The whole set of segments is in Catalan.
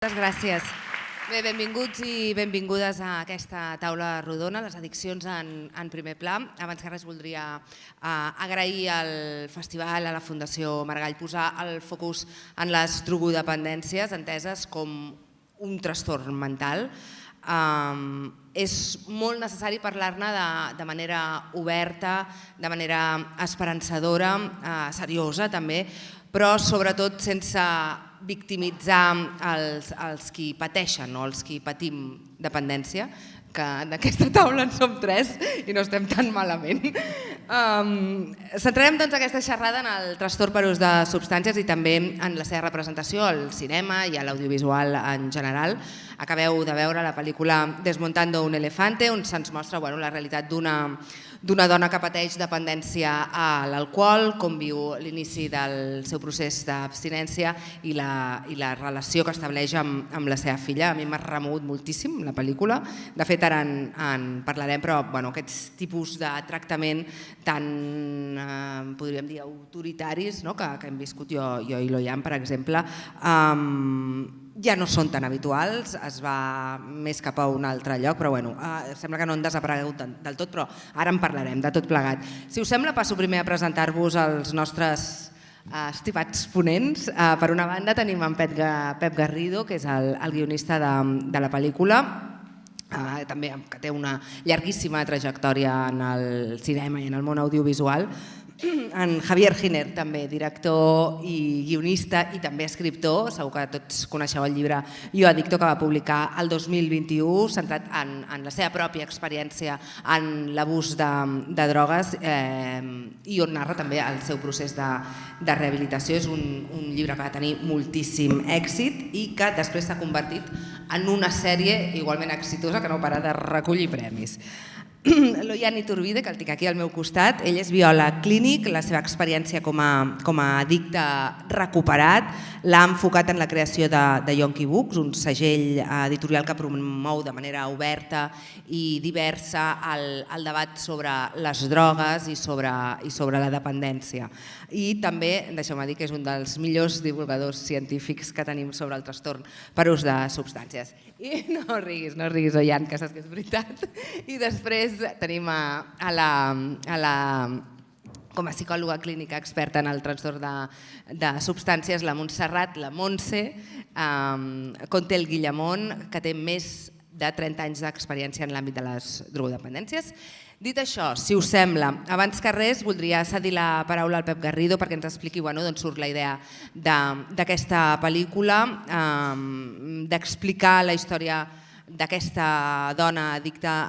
Moltes gràcies. Bé, benvinguts i benvingudes a aquesta taula rodona, les addiccions en primer pla. Abans que res voldria agrair al festival, a la Fundació Margall, posar el focus en les drogodependències enteses com un trastorn mental. És molt necessari parlar-ne de manera oberta, de manera esperançadora, seriosa també, però sobretot sense victimitzar els qui pateixen o els qui patim dependència, que en aquesta taula en som 3 i no estem tan malament. Centrarem doncs aquesta xerrada en el trastorn per ús de substàncies i també en la seva representació al cinema i a l'audiovisual en general. Acabeu de veure la pel·lícula Desmontando un elefante, on se'ns mostra la realitat d'una dona que pateix dependència a l'alcohol, com viu l'inici del seu procés d'abstinència i la relació que estableix amb la seva filla. A mi m'ha remogut moltíssim la pel·lícula. De fet, ara en parlarem, però aquests tipus de tractament tan, podríem dir, autoritaris que hem viscut jo i l'Oian, per exemple, ja no són tan habituals, es va més cap a un altre lloc, però sembla que no han desaparegut del tot, però ara en parlarem de tot plegat. Si us sembla, passo primer a presentar-vos els nostres estimats ponents. Per una banda tenim en Pep Garrido, que és el guionista de la pel·lícula, també que té una llarguíssima trajectòria en el cinema i en el món audiovisual. En Javier Giner, també director i guionista i també escriptor. Segur que tots coneixeu el llibre Jo Adicto, que va publicar el 2021, centrat en la seva pròpia experiència en l'abús de drogues i on narra també el seu procés de rehabilitació. És un llibre que va tenir moltíssim èxit i que després s'ha convertit en una sèrie igualment exitosa que no para de recollir premis. L'Oian Iturbide, que el tinc aquí al meu costat, ell és biòleg clínic, la seva experiència com a addicte recuperat l'ha enfocat en la creació de Yonky Books, un segell editorial que promou de manera oberta i diversa el debat sobre les drogues i sobre la dependència. I també, deixeu-me dir, que és un dels millors divulgadors científics que tenim sobre el trastorn per ús de substàncies. I no riguis, Oian, que saps que és veritat. I després tenim com a psicòloga clínica experta en el trastorn de substàncies, la Montserrat, la Montse Contel Guillamón, que té més de 30 anys d'experiència en l'àmbit de les drogodependències. Dit això, si us sembla, abans que res voldria cedir la paraula al Pep Garrido perquè ens expliqui d'on surt la idea d'aquesta pel·lícula, d'explicar la història d'aquesta dona addicta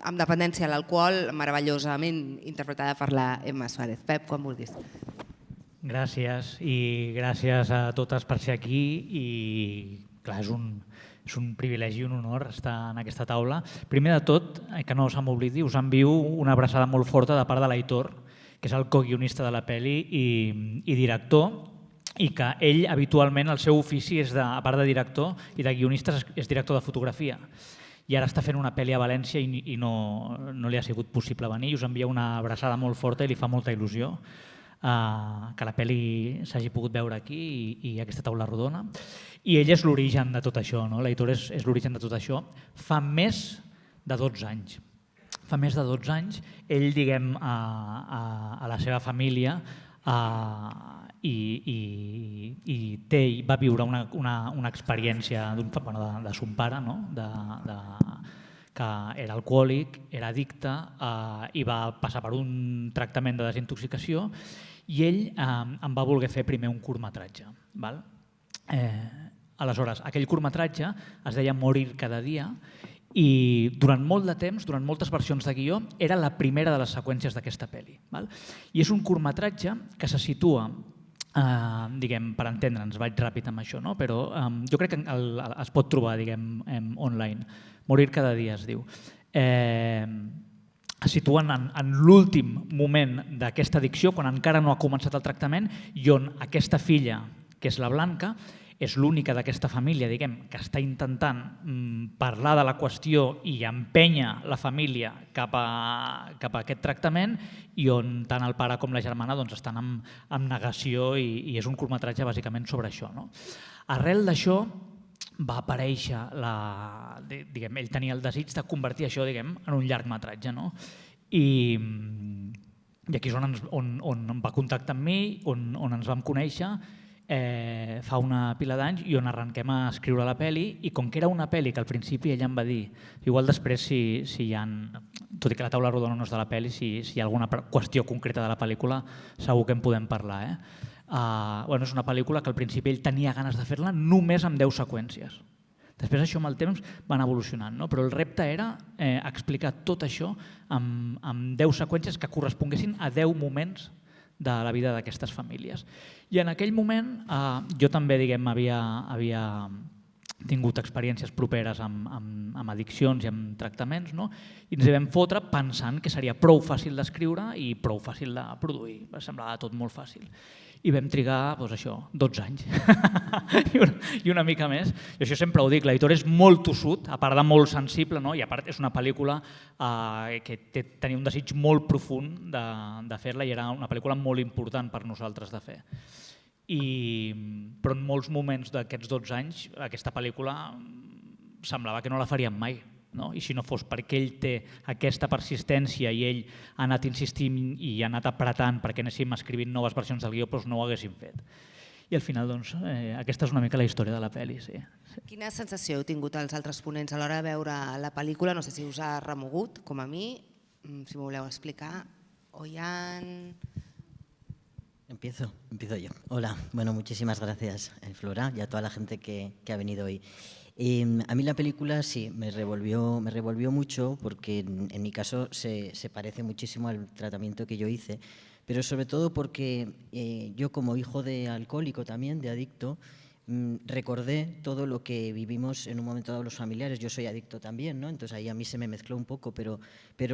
amb dependència a l'alcohol, meravellosament interpretada per la Emma Suárez. Pep, quan vulguis. Gràcies i gràcies a totes per ser aquí i clar, és un privilegi i un honor estar en aquesta taula. Primer de tot, que no se m'oblidi, us envio una abraçada molt forta de part de l'Aitor, que és el coguionista de la pel·li i director, i que ell habitualment el seu ofici és, a part de director i de guionista, és director de fotografia. I ara està fent una pel·li a València i no li ha sigut possible venir. Us envia una abraçada molt forta i li fa molta il·lusió que la pel·li s'hagi pogut veure aquí i aquesta taula rodona. I ell és l'origen de tot això, l'Aitor és l'origen de tot això. Fa més de 12 anys. Fa més de 12 anys ell, diguem, a la seva família i va viure una experiència de son pare, que era alcohòlic, era addicte i va passar per un tractament de desintoxicació i ell em va voler fer primer un curtmetratge. Aleshores, aquell curtmetratge es deia Morir cada dia i durant molt de temps, durant moltes versions de guió, era la primera de les seqüències d'aquesta pel·li. I és un curtmetratge que se situa, diguem, per entendre'ns, vaig ràpid amb això, però jo crec que es pot trobar, diguem, online. Morir cada dia es diu. Es situen en l'últim moment d'aquesta addicció, quan encara no ha començat el tractament i on aquesta filla, que és la Blanca, és l'única d'aquesta família, diguem, que està intentant parlar de la qüestió i empènyer la família cap a aquest tractament i on tant el pare com la germana estan en negació i és un curtmetratge bàsicament sobre això. Arrel d'això va aparèixer, ell tenia el desig de convertir això en un llargmetratge. I aquí és on va contactar amb mi, on ens vam conèixer fa una pila d'anys i on arrenquem a escriure la pel·li, i com que era una pel·li que al principi ella em va dir, igual després si hi ha, tot i que la taula rodona no és de la pel·li, si hi ha alguna qüestió concreta de la pel·lícula segur que en podem parlar. És una pel·lícula que al principi ell tenia ganes de fer-la només amb 10 seqüències. Després això amb el temps van evolucionant, però el repte era explicar tot això amb 10 seqüències que corresponguessin a 10 moments de la vida d'aquestes famílies. I en aquell moment jo també havia tingut experiències properes amb addiccions i amb tractaments, i ens hi vam fotre pensant que seria prou fàcil d'escriure i prou fàcil de produir. Semblava tot molt fàcil. I vam trigar 12 anys i una mica més. I això sempre ho dic, l'editor és molt tossut, a part de molt sensible, i a part és una pel·lícula que tenia un desig molt profund de fer-la i era una pel·lícula molt important per nosaltres de fer. Però en molts moments d'aquests 12 anys aquesta pel·lícula semblava que no la faríem mai. I si no fos perquè ell té aquesta persistència i ell ha anat insistint i ha anat apretant perquè anéssim escrivint noves versions del guió, doncs no ho haguéssim fet. I al final, aquesta és una mica la història de la pel·li. Quina sensació heu tingut els altres ponents a l'hora de veure la pel·lícula? No sé si us ha remogut, com a mi, si m'ho voleu explicar. Oian... Empiezo yo. Hola, muchísimas gracias, Flora, y a toda la gente que ha venido hoy. A mí la película sí, me revolvió mucho porque en mi caso se parece muchísimo al tratamiento que yo hice, pero sobre todo porque yo como hijo de alcohólico también, de adicto, recordé todo lo que vivimos en un momento dado los familiares. Yo soy adicto también, entonces ahí a mí se me mezcló un poco, pero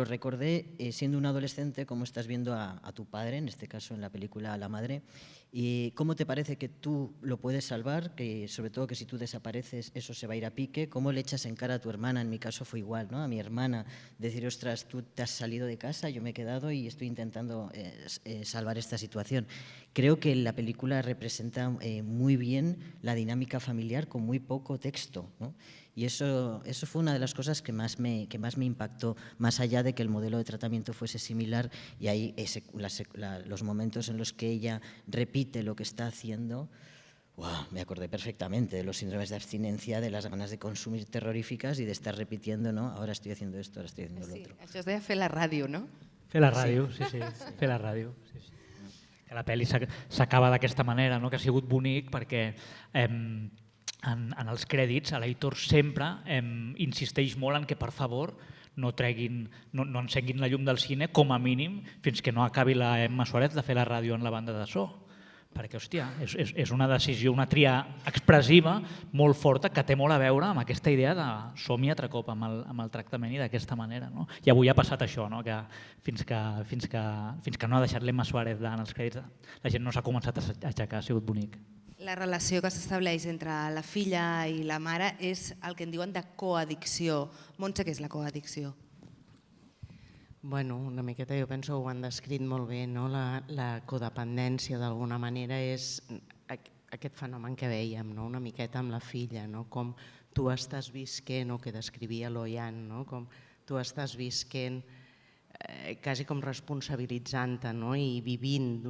recordé siendo un adolescente cómo estás viendo a tu padre, en este caso en la película a la madre, y cómo te parece que tú lo puedes salvar, que sobre todo que si tú desapareces eso se va a ir a pique, cómo le echas en cara a tu hermana, en mi caso fue igual, a mi hermana, decir, ostras, tú te has salido de casa, yo me he quedado y estoy intentando salvar esta situación. Creo que la película representa muy bien la dinámica familiar con muy poco texto, y eso fue una de las cosas que más me impactó, más allá de que el modelo de tratamiento fuese similar, y ahí los momentos en los que ella repite lo que está haciendo, me acordé perfectamente de los síndromes de abstinencia, de las ganas de consumir terroríficas y de estar repitiendo, ahora estoy haciendo esto, ahora estoy haciendo lo otro. Això es deia fer la ràdio, no? Fer la ràdio, sí, fer la ràdio. Que la pel·li s'acaba d'aquesta manera, que ha sigut bonic perquè en els crèdits l'editor sempre insisteix molt en que per favor no encenguin la llum del cine com a mínim fins que no acabi la Emma Suárez de fer la ràdio en la banda de so, perquè hòstia, és una decisió, una tria expressiva molt forta que té molt a veure amb aquesta idea de som-hi altre cop amb el tractament i d'aquesta manera. I avui ha passat això, que fins que no ha deixat l'Emma Suárez en els crèdits la gent no s'ha començat a aixecar, ha sigut bonic. La relació que s'estableix entre la filla i la mare és el que en diuen de coaddicció. Montse, què és la coaddicció? Bueno, una miqueta jo penso que ho han descrit molt bé, no? La codependència d'alguna manera és aquest fenomen que veiem, no? Una miqueta amb la filla, no? Com tu estàs visquent, o que descrivia l'Oian, no? Com tu estàs visquent quasi com responsabilitzant-te, no? I vivint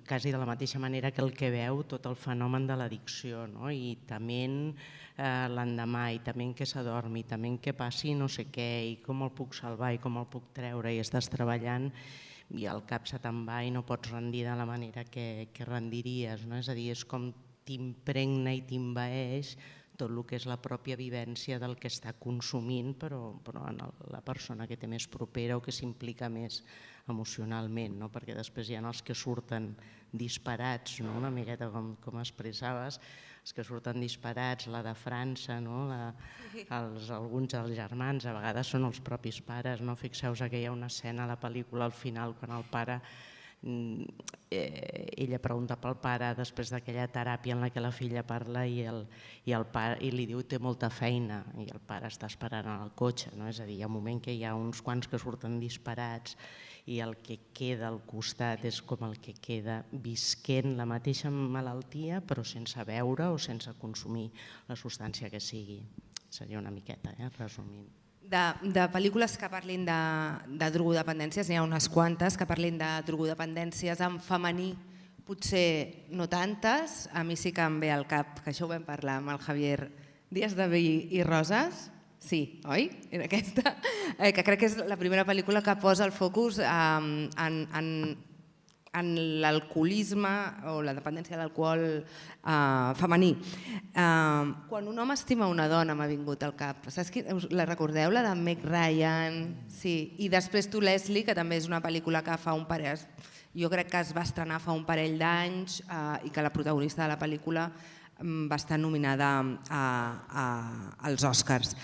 quasi de la mateixa manera que el que veu tot el fenomen de l'addicció, no? I tement l'endemà, i tement que s'adormi, i tement que passi no sé què, i com el puc salvar, i com el puc treure, i estàs treballant i el cap se te'n va i no pots rendir de la manera que rendiries, no? És a dir, és com t'impregna i t'envaeix tot el que és la pròpia vivència del que està consumint, però en la persona que té més propera o que s'implica més emocionalment, perquè després hi ha els que surten disparats, una miqueta com expressaves, els que surten disparats, la de França, alguns dels germans, a vegades són els propis pares. Fixeu-vos que hi ha una escena a la pel·lícula al final quan el pare ella pregunta pel pare després d'aquella teràpia en la que la filla parla i li diu té molta feina i el pare està esperant al cotxe. És a dir, hi ha un moment que hi ha uns quants que surten disparats i el que queda al costat és com el que queda visquent la mateixa malaltia però sense beure o sense consumir la substància que sigui. Seria una miqueta, resumint. De pel·lícules que parlin de drogodependències, n'hi ha unes quantes que parlin de drogodependències en femení, potser no tantes. A mi sí que em ve al cap, que això ho vam parlar amb el Javier Díaz de Vi i Roses, sí, oi? Era aquesta, que crec que és la primera pel·lícula que posa el focus en l'alcoholisme o la dependència de l'alcohol femení. Quan un home estima una dona m'ha vingut al cap. La recordeu, la de Meg Ryan? Sí. I després tu, Leslie, que també és una pel·lícula que fa un parell... Jo crec que es va estrenar fa un parell d'anys i que la protagonista de la pel·lícula va estar nominada als Oscars.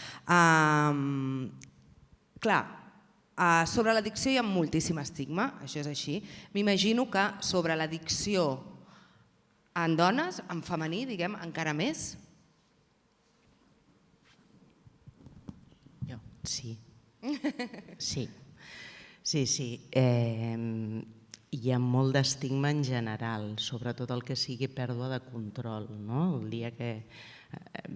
Clar, sobre l'addicció hi ha moltíssim estigma, això és així. M'imagino que sobre l'addicció en dones, en femení, diguem, encara més. Sí. Sí. Hi ha molt d'estigma en general, sobretot el que sigui pèrdua de control. El dia que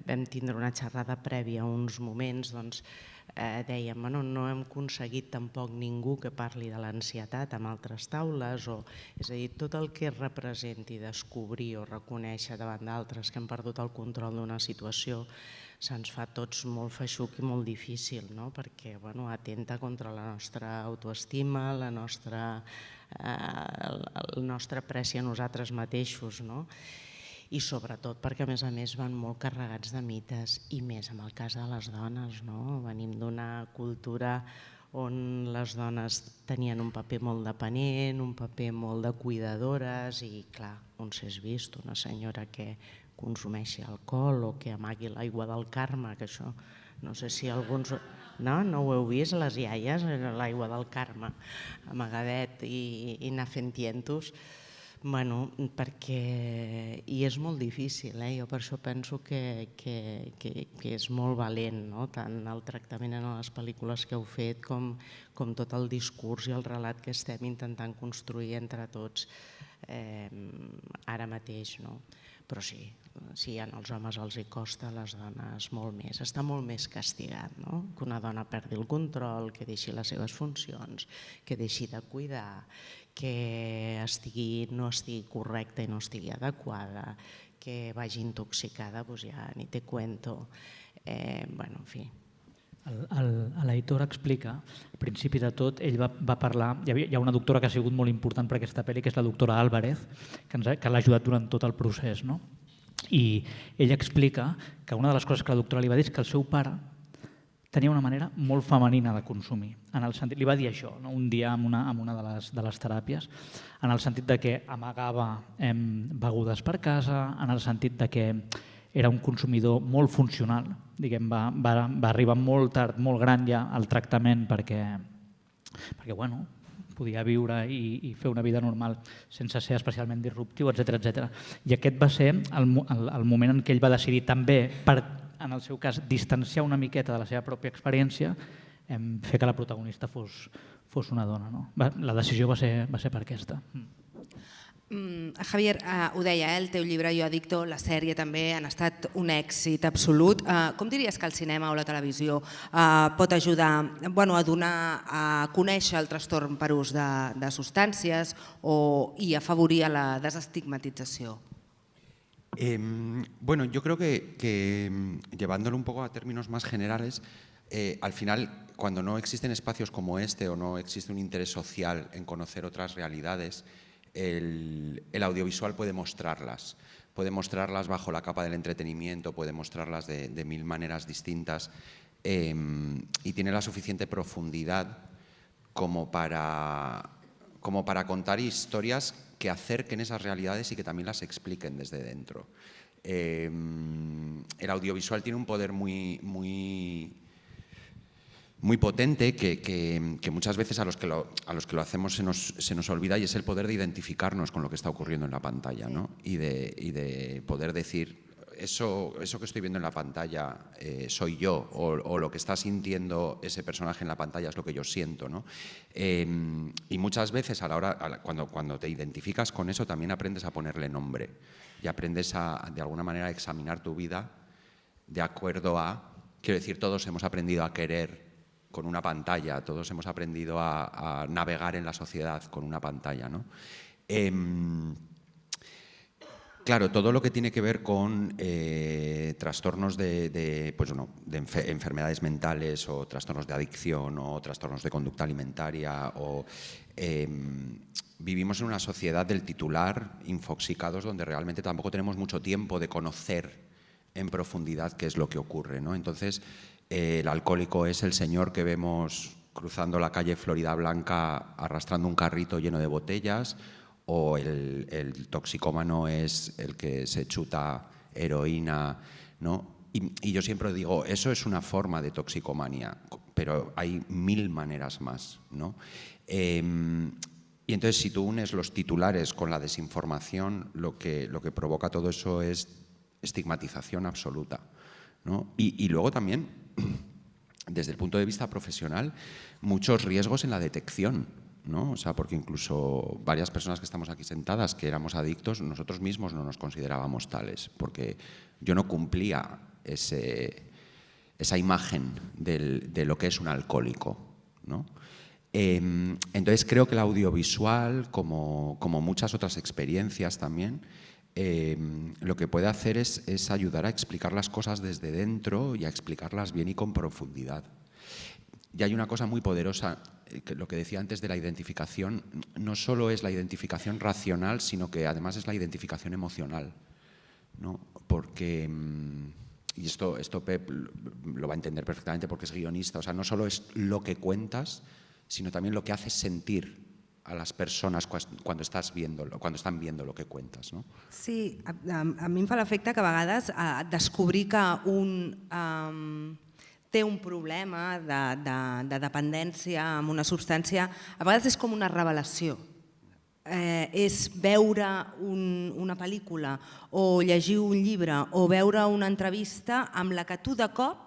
vam tindre una xerrada prèvia a uns moments, doncs dèiem, no hem aconseguit tampoc ningú que parli de l'ansietat amb altres taules, és a dir, tot el que representi descobrir o reconèixer davant d'altres que hem perdut el control d'una situació se'ns fa tots molt feixuc i molt difícil, perquè atenta contra la nostra autoestima, el nostre apreci a nosaltres mateixos, i sobretot perquè a més van molt carregats de mites i més en el cas de les dones. Venim d'una cultura on les dones tenien un paper molt dependent, un paper molt de cuidadores i clar, on s'és vist una senyora que consumeixi alcohol o que amagui l'aigua del Carme, que això no sé si alguns... No ho heu vist, les iaies, l'aigua del Carme, amagadet i anar fent tientos. Perquè... I és molt difícil, jo per això penso que és molt valent, tant el tractament en les pel·lícules que heu fet com tot el discurs i el relat que estem intentant construir entre tots ara mateix. Però sí, als homes els hi costa, a les dones molt més. Està molt més castigat, que una dona perdi el control, que deixi les seves funcions, que deixi de cuidar, que no estigui correcta i no estigui adequada, que vagi intoxicada, doncs ja ni te cuento. En fi. L'Aitor explica, al principi de tot, ell va parlar, hi ha una doctora que ha sigut molt important per aquesta pel·li, que és la doctora Álvarez, que l'ha ajudat durant tot el procés. I ella explica que una de les coses que la doctora li va dir és que el seu pare tenia una manera molt femenina de consumir. Li va dir això un dia en una de les teràpies, en el sentit que amagava begudes per casa, en el sentit que era un consumidor molt funcional, va arribar molt tard, molt gran ja al tractament perquè podia viure i fer una vida normal sense ser especialment disruptiu, etc. I aquest va ser el moment en què ell va decidir també, en el seu cas, distanciar una miqueta de la seva pròpia experiència, fer que la protagonista fos una dona. La decisió va ser per aquesta. Javier, ho deia, el teu llibre Jo Addicto, la sèrie també han estat un èxit absolut. Com diries que el cinema o la televisió pot ajudar a donar a conèixer el trastorn per ús de substàncies i afavorir la desestigmatització? Bueno, yo creo que llevándolo un poco a términos más generales, al final, cuando no existen espacios como este o no existe un interés social en conocer otras realidades, el audiovisual puede mostrarlas bajo la capa del entretenimiento, puede mostrarlas de mil maneras distintas y tiene la suficiente profundidad como para contar historias que acerquen esas realidades y que también las expliquen desde dentro. El audiovisual tiene un poder muy muy potente que muchas veces a los que lo hacemos se nos olvida, y es el poder de identificarnos con lo que está ocurriendo en la pantalla, ¿no? Y de poder decir, eso que estoy viendo en la pantalla soy yo, o lo que está sintiendo ese personaje en la pantalla es lo que yo siento, ¿no? Y muchas veces cuando te identificas con eso también aprendes a ponerle nombre y aprendes de alguna manera a examinar tu vida de acuerdo a, quiero decir, todos hemos aprendido a querer con una pantalla, todos hemos aprendido a navegar en la sociedad con una pantalla, ¿no? Claro, todo lo que tiene que ver con trastornos de enfermedades mentales, o trastornos de adicción, o trastornos de conducta alimentaria, vivimos en una sociedad del titular, infoxicados, donde realmente tampoco tenemos mucho tiempo de conocer en profundidad qué es lo que ocurre, ¿no? Entonces, el alcohólico es el señor que vemos cruzando la calle Florida Blanca arrastrando un carrito lleno de botellas, o el toxicómano es el que se chuta heroína, ¿no? Y yo siempre digo, eso es una forma de toxicomanía, pero hay 1000 maneras más, ¿no? Y entonces, si tú unes los titulares con la desinformación, lo que provoca todo eso es estigmatización absoluta, ¿no? Y luego también, desde el punto de vista profesional, muchos riesgos en la detección, ¿no? O sea, porque incluso varias personas que estamos aquí sentadas, que éramos adictos, nosotros mismos no nos considerábamos tales, porque yo no cumplía esa imagen de lo que es un alcohólico, ¿no? Entonces creo que el audiovisual, como muchas otras experiencias también, lo que puede hacer es ayudar a explicar las cosas desde dentro y a explicarlas bien y con profundidad. Y hay una cosa muy poderosa, lo que decía antes de la identificación, no solo es la identificación racional, sino que además es la identificación emocional, ¿no? Porque, y esto Pep lo va a entender perfectamente porque es guionista, o sea, no solo es lo que cuentas, sino también lo que haces sentir a las persones quan estan viendo lo que cuentes, no? Sí, a mi em fa l'efecte que a vegades descobrir que un té un problema de dependència amb una substància, a vegades és com una revelació. És veure una pel·lícula o llegir un llibre o veure una entrevista amb la que tu de cop,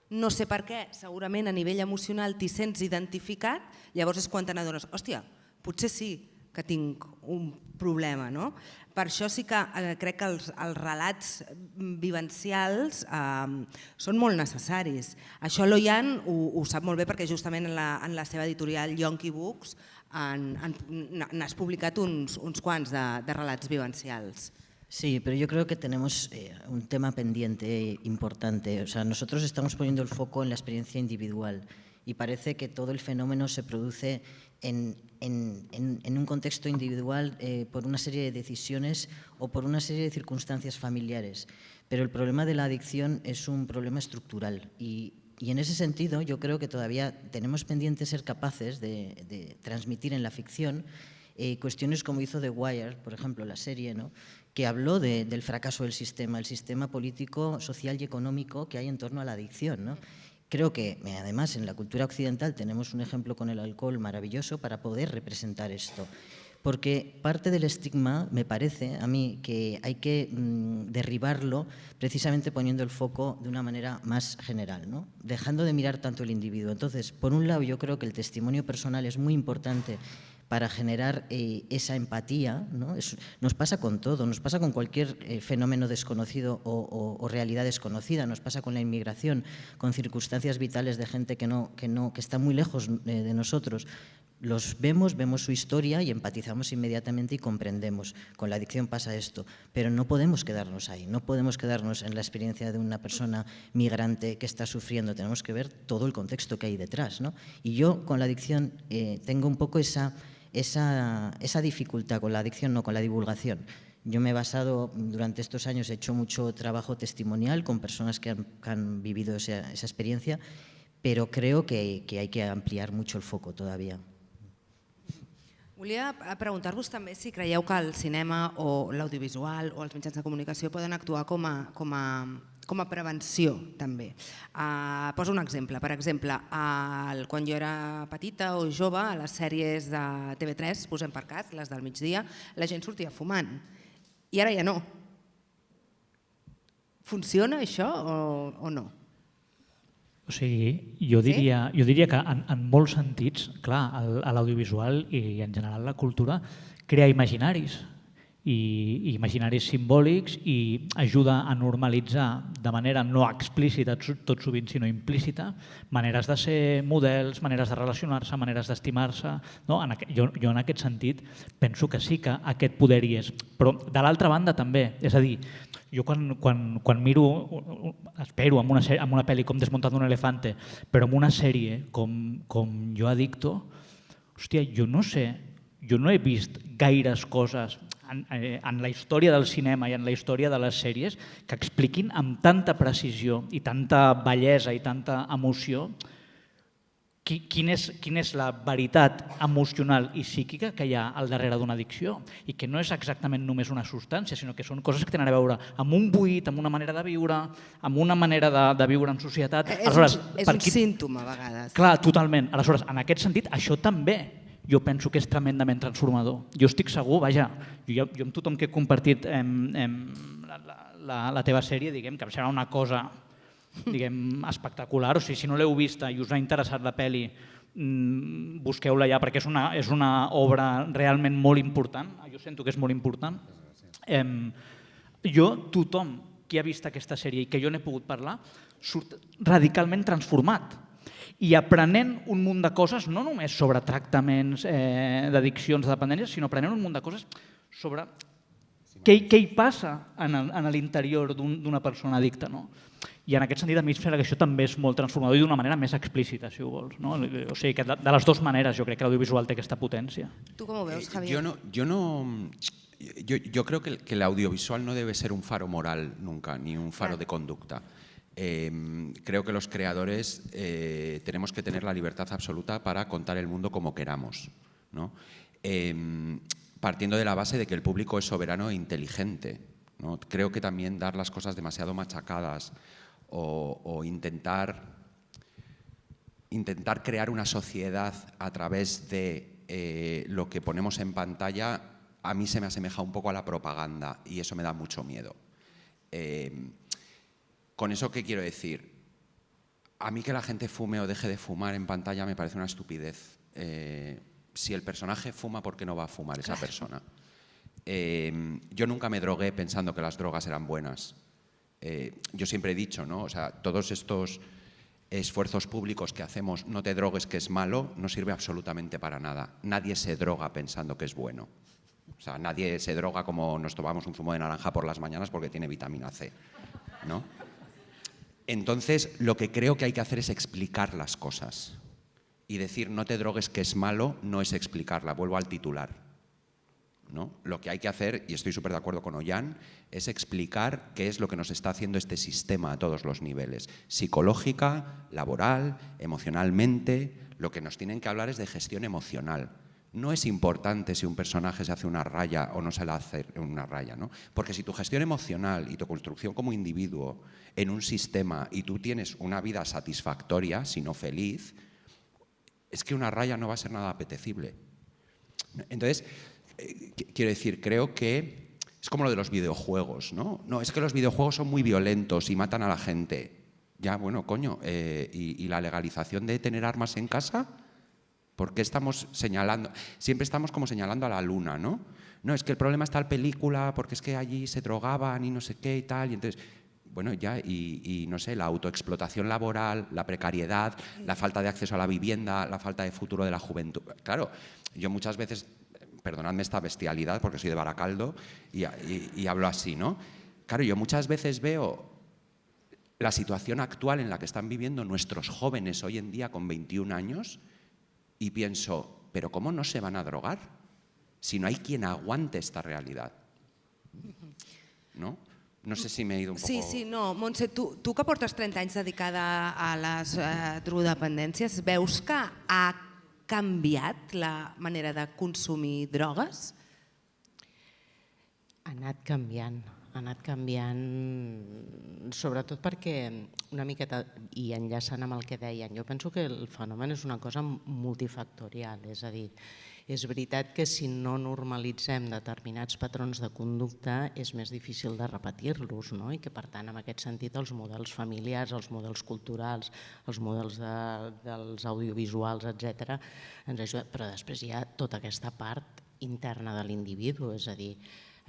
no sé per què, segurament a nivell emocional t'hi sents identificat, llavors és quan te n'adones, hòstia, potser sí que tinc un problema, no? Per això sí que crec que els relats vivencials són molt necessaris. Això l'Oian ho sap molt bé perquè justament en la seva editorial Yonky Books n'has publicat uns quants de relats vivencials. Sí, pero yo creo que tenemos un tema pendiente importante. O sea, nosotros estamos poniendo el foco en la experiencia individual y parece que todo el fenómeno se produce en un contexto individual por una serie de decisiones o por una serie de circunstancias familiares. Pero el problema de la adicción es un problema estructural y en ese sentido yo creo que todavía tenemos pendiente ser capaces de transmitir en la ficción cuestiones como hizo The Wire, por ejemplo, la serie, ¿no?, que habló del fracaso del sistema, el sistema político, social y económico que hay en torno a la adicción, ¿no? Creo que, además, en la cultura occidental tenemos un ejemplo con el alcohol maravilloso para poder representar esto. Porque parte del estigma, me parece a mí, que hay que derribarlo precisamente poniendo el foco de una manera más general, ¿no?, dejando de mirar tanto el individuo. Entonces, por un lado, yo creo que el testimonio personal es muy importante para generar esa empatía, ¿no? Nos pasa con todo, nos pasa con cualquier fenómeno desconocido o realidad desconocida, nos pasa con la inmigración, con circunstancias vitales de gente que está muy lejos de nosotros. Los vemos su historia y empatizamos inmediatamente y comprendemos. Con la adicción pasa esto, pero no podemos quedarnos ahí, no podemos quedarnos en la experiencia de una persona migrante que está sufriendo, tenemos que ver todo el contexto que hay detrás, ¿no? Y yo con la adicción tengo un poco esa dificultad con la adicción, no con la divulgación. Yo me he basado, durante estos años he hecho mucho trabajo testimonial con personas que han vivido esa experiencia, pero creo que hay que ampliar mucho el foco todavía. Volia preguntar-vos també si creieu que el cinema o l'audiovisual o els mitjans de comunicació poden actuar com com a prevenció també. Poso un exemple. Per exemple, quan jo era petita o jove, a les sèries de TV3, posem per cas, les del migdia, la gent sortia fumant. I ara ja no. Funciona això o no? O sigui, jo diria que en molts sentits, clar, l'audiovisual i en general la cultura crea imaginaris i imaginaris simbòlics i ajuda a normalitzar de manera no explícita, tot sovint, sinó implícita, maneres de ser models, maneres de relacionar-se, maneres d'estimar-se. Jo en aquest sentit penso que sí que aquest poder hi és. Però de l'altra banda també, és a dir, jo quan miro, espero, amb una pel·li com Desmontando un elefante, però amb una sèrie com Jo Adicto, hòstia, jo no sé, jo no he vist gaires coses en la història del cinema i en la història de les sèries que expliquin amb tanta precisió i tanta bellesa i tanta emoció quina és la veritat emocional i psíquica que hi ha al darrere d'una addicció i que no és exactament només una substància, sinó que són coses que tenen a veure amb un buit, amb una manera de viure, amb una manera de viure en societat. És un símptoma, a vegades. Clar, totalment. Aleshores, en aquest sentit, això també jo penso que és tremendament transformador. Jo estic segur, vaja, jo amb tothom que he compartit la teva sèrie, diguem que em sembla una cosa espectacular. O sigui, si no l'heu vista i us ha interessat la pel·li, busqueu-la ja, perquè és una obra realment molt important. Jo sento que és molt important. Tothom que ha vist aquesta sèrie i que jo n'he pogut parlar, surt radicalment transformat i aprenent un munt de coses, no només sobre tractaments d'addiccions, de dependències, sinó aprenent un munt de coses sobre què hi passa en l'interior d'una persona addicta. I en aquest sentit, a mi em sembla que això també és molt transformador i d'una manera més explícita, si ho vols. O sigui, que de les dues maneres jo crec que l'audiovisual té aquesta potència. Tu com ho veus, Javier? Yo creo que el audiovisual no debe ser un faro moral nunca, ni un faro de conducta. Creo que los creadores tenemos que tener la libertad absoluta para contar el mundo como queramos, ¿no? Partiendo de la base de que el público es soberano e inteligente, ¿no? Creo que también dar las cosas demasiado machacadas o intentar crear una sociedad a través de lo que ponemos en pantalla, a mí se me asemeja un poco a la propaganda y eso me da mucho miedo. ¿Con eso qué quiero decir? A mí que la gente fume o deje de fumar en pantalla me parece una estupidez. Si el personaje fuma, ¿por qué no va a fumar esa persona? Yo nunca me drogué pensando que las drogas eran buenas. Yo siempre he dicho, ¿no? O sea, todos estos esfuerzos públicos que hacemos, no te drogues que es malo, no sirve absolutamente para nada. Nadie se droga pensando que es bueno. O sea, nadie se droga como nos tomamos un zumo de naranja por las mañanas porque tiene vitamina C, ¿no? Entonces, lo que creo que hay que hacer es explicar las cosas. Y decir no te drogues que es malo no es explicarla, vuelvo al titular, ¿no? Lo que hay que hacer, y estoy súper de acuerdo con Ollán, es explicar qué es lo que nos está haciendo este sistema a todos los niveles. Psicológica, laboral, emocionalmente. Lo que nos tienen que hablar es de gestión emocional. No es importante si un personaje se hace una raya o no se le hace una raya, ¿no? Porque si tu gestión emocional y tu construcción como individuo en un sistema y tú tienes una vida satisfactoria, sino feliz, es que una raya no va a ser nada apetecible. Entonces, quiero decir, creo que es como lo de los videojuegos, ¿no? No, es que los videojuegos son muy violentos y matan a la gente. Ya, bueno, coño, ¿y la legalización de tener armas en casa? ¿Por qué estamos señalando? Siempre estamos como señalando a la luna, ¿no? No, es que el problema está en la película, porque es que allí se drogaban y no sé qué y tal, y entonces... Bueno, ya, y no sé, la autoexplotación laboral, la precariedad, la falta de acceso a la vivienda, la falta de futuro de la juventud. Claro, yo muchas veces, perdonadme esta bestialidad porque soy de Baracaldo y hablo así, ¿no? Claro, yo muchas veces veo la situación actual en la que están viviendo nuestros jóvenes hoy en día con 21 años y pienso, ¿pero cómo no se van a drogar? Si no hay quien aguante esta realidad, ¿no? No sé si m'he ido un poco... Sí, no. Montse, tu que portes 30 anys dedicada a les drogodependències, veus que ha canviat la manera de consumir drogues? Ha anat canviant. sobretot perquè una miqueta, i enllaçant amb el que deien, jo penso que el fenomen és una cosa multifactorial, és a dir, és veritat que si no normalitzem determinats patrons de conducta és més difícil de repetir-los, no? I que per tant en aquest sentit els models familiars, els models culturals, els models dels audiovisuals, etc., ens ajuden, però després hi ha tota aquesta part interna de l'individu, és a dir,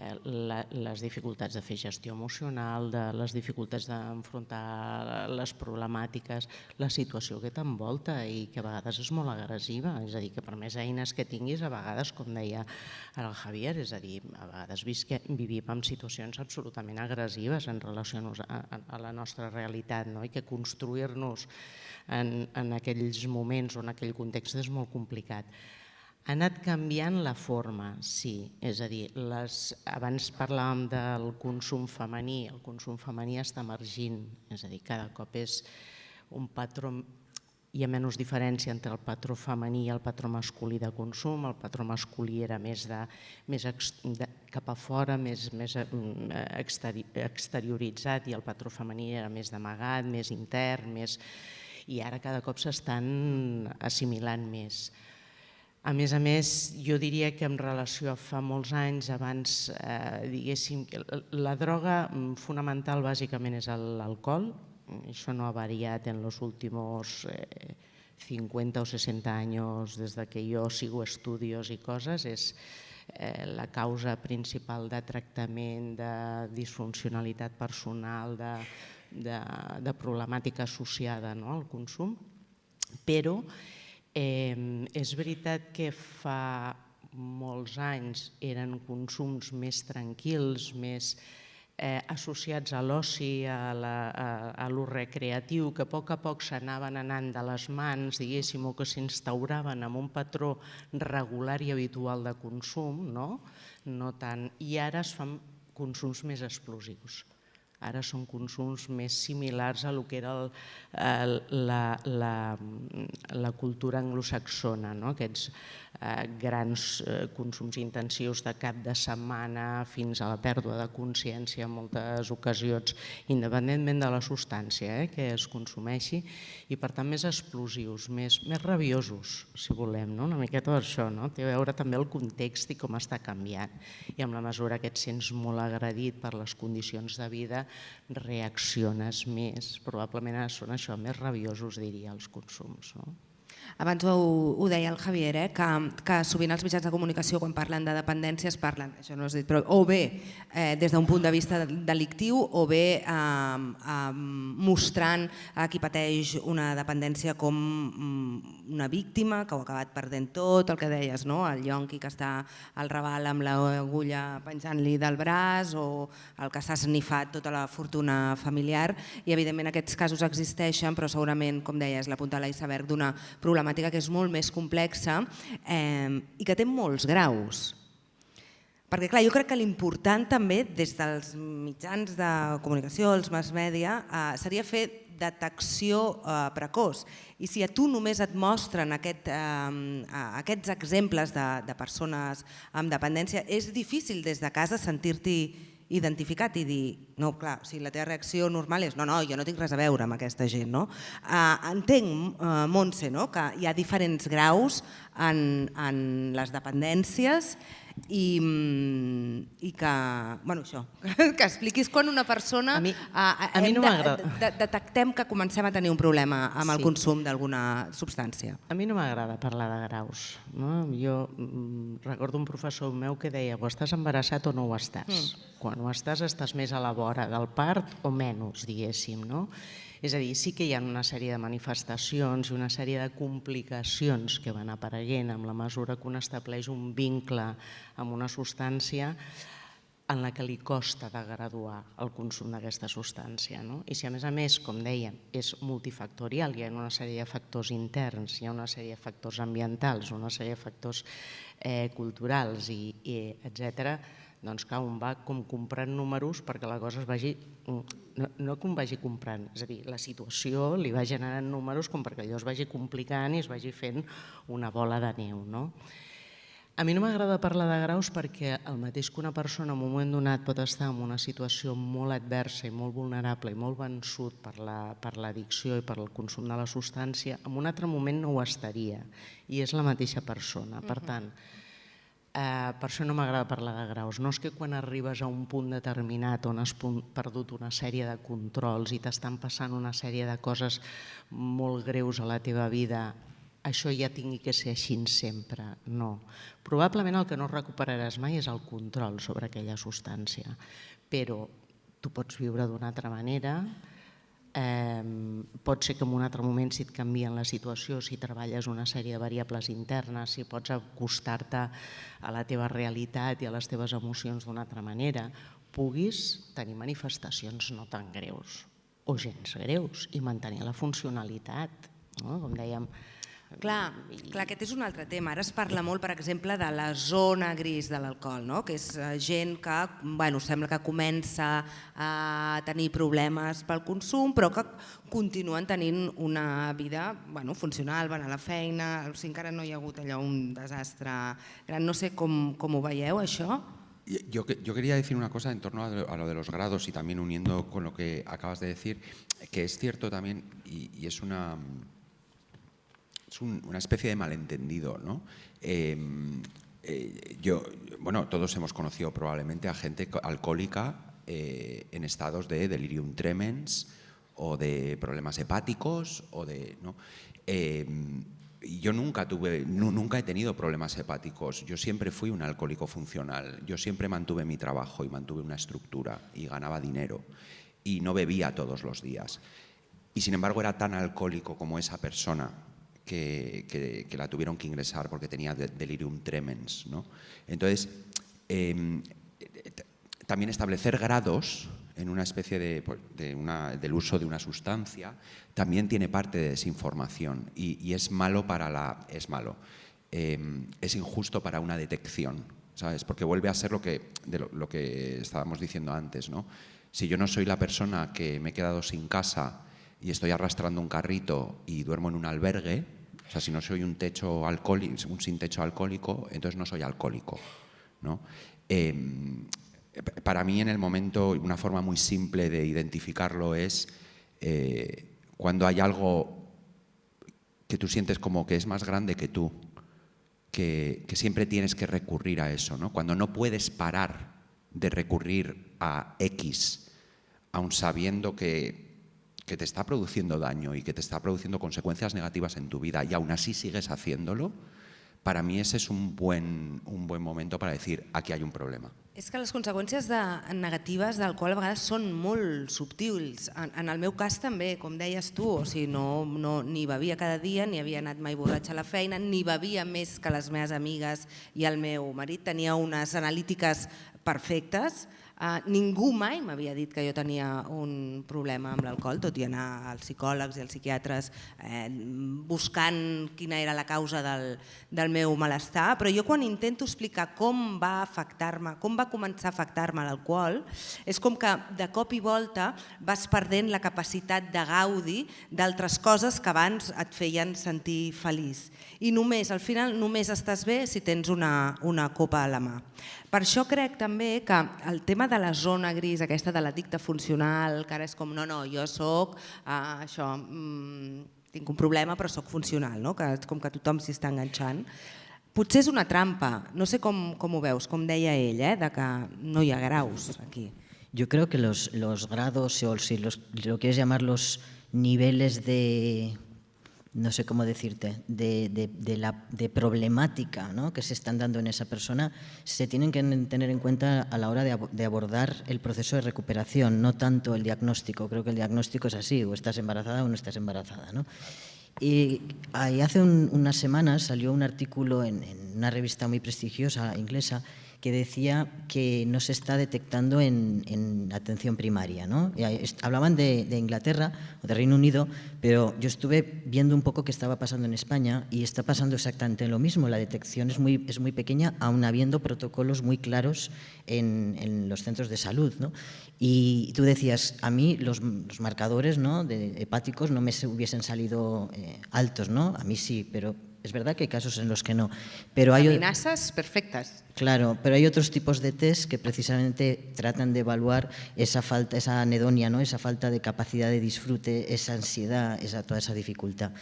les dificultats de fer gestió emocional, les dificultats d'enfrontar les problemàtiques, la situació que t'envolta i que a vegades és molt agressiva, és a dir, que per més eines que tinguis, a vegades, com deia el Javier, és a dir, a vegades vivim en situacions absolutament agressives en relació a la nostra realitat, no? I que construir-nos en aquells moments o en aquell context és molt complicat. Ha anat canviant la forma, sí, és a dir, abans parlàvem del consum femení, el consum femení està emergint, és a dir, cada cop és un patró, hi ha menys diferència entre el patró femení i el patró masculí de consum, el patró masculí era més cap a fora, més exterioritzat i el patró femení era més d'amagat, més intern, i ara cada cop s'estan assimilant més. A més, jo diria que en relació a fa molts anys, abans, diguéssim, la droga fonamental bàsicament és l'alcohol, això no ha variat en els últims 50 o 60 anys des que jo sigo estudios i coses, és la causa principal de tractament, de disfuncionalitat personal, de problemàtica associada al consum, però és veritat que fa molts anys eren consums més tranquils, més associats a l'oci, a lo recreatiu, que a poc s'anaven anant de les mans, diguéssim, o que s'instauraven amb un patró regular i habitual de consum, i ara es fan consums més explosius. Ara són consums més similars a lo que era la cultura anglosaxona, aquests grans consums intensius de cap de setmana fins a la pèrdua de consciència en moltes ocasions, independentment de la substància que es consumeixi, i per tant més explosius, més rabiosos, si volem, una miqueta d'això. Té a veure també el context i com està canviant, i en la mesura que et sents molt agredit per les condicions de vida, reacciones més, probablement són això, més rabiosos, diria, els consums. Abans ho deia el Javier, que sovint els mitjans de comunicació quan parlen de dependències parlen, això no has dit, però o bé des d'un punt de vista delictiu o bé mostrant a qui pateix una dependència com una víctima que ho ha acabat perdent tot, el que deies, el yonqui que està al Raval amb l'agulla penjant-li del braç o el que s'ha esnifat tota la fortuna familiar, i evidentment aquests casos existeixen, però segurament, com deies, la punta de l'iceberg d'una problemàtica que és molt més complexa i que té molts graus. Perquè clar, jo crec que l'important també des dels mitjans de comunicació, els mass media, seria fer detecció precoç. I si a tu només et mostren aquests exemples de persones amb dependència, és difícil des de casa sentir-t'hi identificat i dir, no, clar, la teva reacció normal és no, jo no tinc res a veure amb aquesta gent. Entenc, Montse, que hi ha diferents graus en les dependències i que, bueno, això, que expliquis quan una persona detectem que comencem a tenir un problema amb el consum d'alguna substància. A mi no m'agrada parlar de graus. Jo recordo un professor meu que deia o estàs embarassat o no ho estàs. Quan ho estàs més a la vora del part o menys, diguéssim. És a dir, sí que hi ha una sèrie de manifestacions i una sèrie de complicacions que van apareguent en la mesura que un estableix un vincle amb una substància en la que li costa de graduar el consum d'aquesta substància. I si a més, com dèiem, és multifactorial, hi ha una sèrie de factors interns, hi ha una sèrie de factors ambientals, una sèrie de factors culturals, etc., doncs que un va com comprant números perquè la cosa es vagi, no que un vagi comprant, és a dir, la situació li va generant números com perquè allò es vagi complicant i es vagi fent una bola de neu. A mi no m'agrada parlar de graus perquè el mateix que una persona en un moment donat pot estar en una situació molt adversa i molt vulnerable i molt vençut per l'addicció i per el consum de la substància, en un altre moment no ho estaria i és la mateixa persona. Per tant, per això no m'agrada parlar de graus. No és que quan arribes a un punt determinat on has perdut una sèrie de controls i t'estan passant una sèrie de coses molt greus a la teva vida, això ja tingui que ser així sempre. No. Probablement el que no recuperaràs mai és el control sobre aquella substància, però tu pots viure d'una altra manera, pot ser que en un altre moment si et canvien la situació, si treballes una sèrie de variables internes, si pots acostar-te a la teva realitat i a les teves emocions d'una altra manera, puguis tenir manifestacions no tan greus o gens greus i mantenir la funcionalitat, com dèiem. Clar, aquest és un altre tema. Ara es parla molt, per exemple, de la zona gris de l'alcohol, que és gent que sembla que comença a tenir problemes pel consum, però que continuen tenint una vida funcional, van a la feina, encara no hi ha hagut allò un desastre gran. No sé com ho veieu, això. Yo quería decir una cosa en torno a lo de los grados y también uniendo con lo que acabas de decir, que es cierto también y es una especie de malentendido, ¿no? Todos hemos conocido probablemente a gente alcohólica en estados de delirium tremens o de problemas hepáticos ¿no? Yo nunca he tenido problemas hepáticos. Yo siempre fui un alcohólico funcional. Yo siempre mantuve mi trabajo y mantuve una estructura y ganaba dinero y no bebía todos los días. Y sin embargo era tan alcohólico como esa persona que la tuvieron que ingresar porque tenía delirium tremens, ¿no? Entonces, también establecer grados en una especie del uso de una sustancia también tiene parte de desinformación y es malo es injusto para una detección, ¿sabes? Porque vuelve a ser lo que estábamos diciendo antes, ¿no? Si yo no soy la persona que me he quedado sin casa y estoy arrastrando un carrito y duermo en un albergue, o sea, si no soy un sin techo alcohólico, entonces no soy alcohólico, ¿no? Para mí en el momento, una forma muy simple de identificarlo es cuando hay algo que tú sientes como que es más grande que tú, que siempre tienes que recurrir a eso, ¿no? Cuando no puedes parar de recurrir a X, aun sabiendo que te está produciendo daño y que te está produciendo consecuencias negativas en tu vida y aún así sigues haciéndolo, para mí ese es un buen momento para decir, aquí hay un problema. És que les conseqüències negatives de l'alcohol a vegades són molt subtils. En el meu cas també, com deies tu, o sigui, ni bevia cada dia, ni havia anat mai borratxa a la feina, ni bevia més que les meves amigues i el meu marit. Tenia unes analítiques perfectes. Ningú mai m'havia dit que jo tenia un problema amb l'alcohol, tot i anar als psicòlegs i als psiquiatres buscant quina era la causa del meu malestar, però jo quan intento explicar com va afectar-me, com va començar a afectar-me l'alcohol, és com que de cop i volta vas perdent la capacitat de gaudi d'altres coses que abans et feien sentir feliç. I al final només estàs bé si tens una copa a la mà. Per això crec també que el tema de la zona gris, aquesta de l'addicte funcional, que ara és com, no, jo soc això, tinc un problema però soc funcional, que és com que tothom s'hi està enganxant. Potser és una trampa, no sé com ho veus, com deia ell, de que no hi ha graus aquí. Yo creo que los grados, o si lo quieres llamar los niveles de, no sé cómo decirte, de problemática, ¿no?, que se están dando en esa persona, se tienen que tener en cuenta a la hora de abordar el proceso de recuperación, no tanto el diagnóstico. Creo que el diagnóstico es así, o estás embarazada o no estás embarazada, ¿no? Y hace unas semanas salió un artículo en una revista muy prestigiosa inglesa que decía que no se está detectando en atención primaria, ¿no? Hablaban de Inglaterra o de Reino Unido, pero yo estuve viendo un poco qué estaba pasando en España y está pasando exactamente lo mismo. La detección es muy pequeña, aun habiendo protocolos muy claros en los centros de salud, ¿no? Y tú decías, a mí los marcadores, ¿no?, de hepáticos no me hubiesen salido altos, ¿no? A mí sí, pero Es verdad que hay casos en los que no, pero hay... Amenazas perfectas. Claro, pero hay otros tipos de test que precisamente tratan de evaluar esa falta, esa anedonia, ¿no? Esa falta de capacidad de disfrute, esa ansiedad, toda esa dificultad.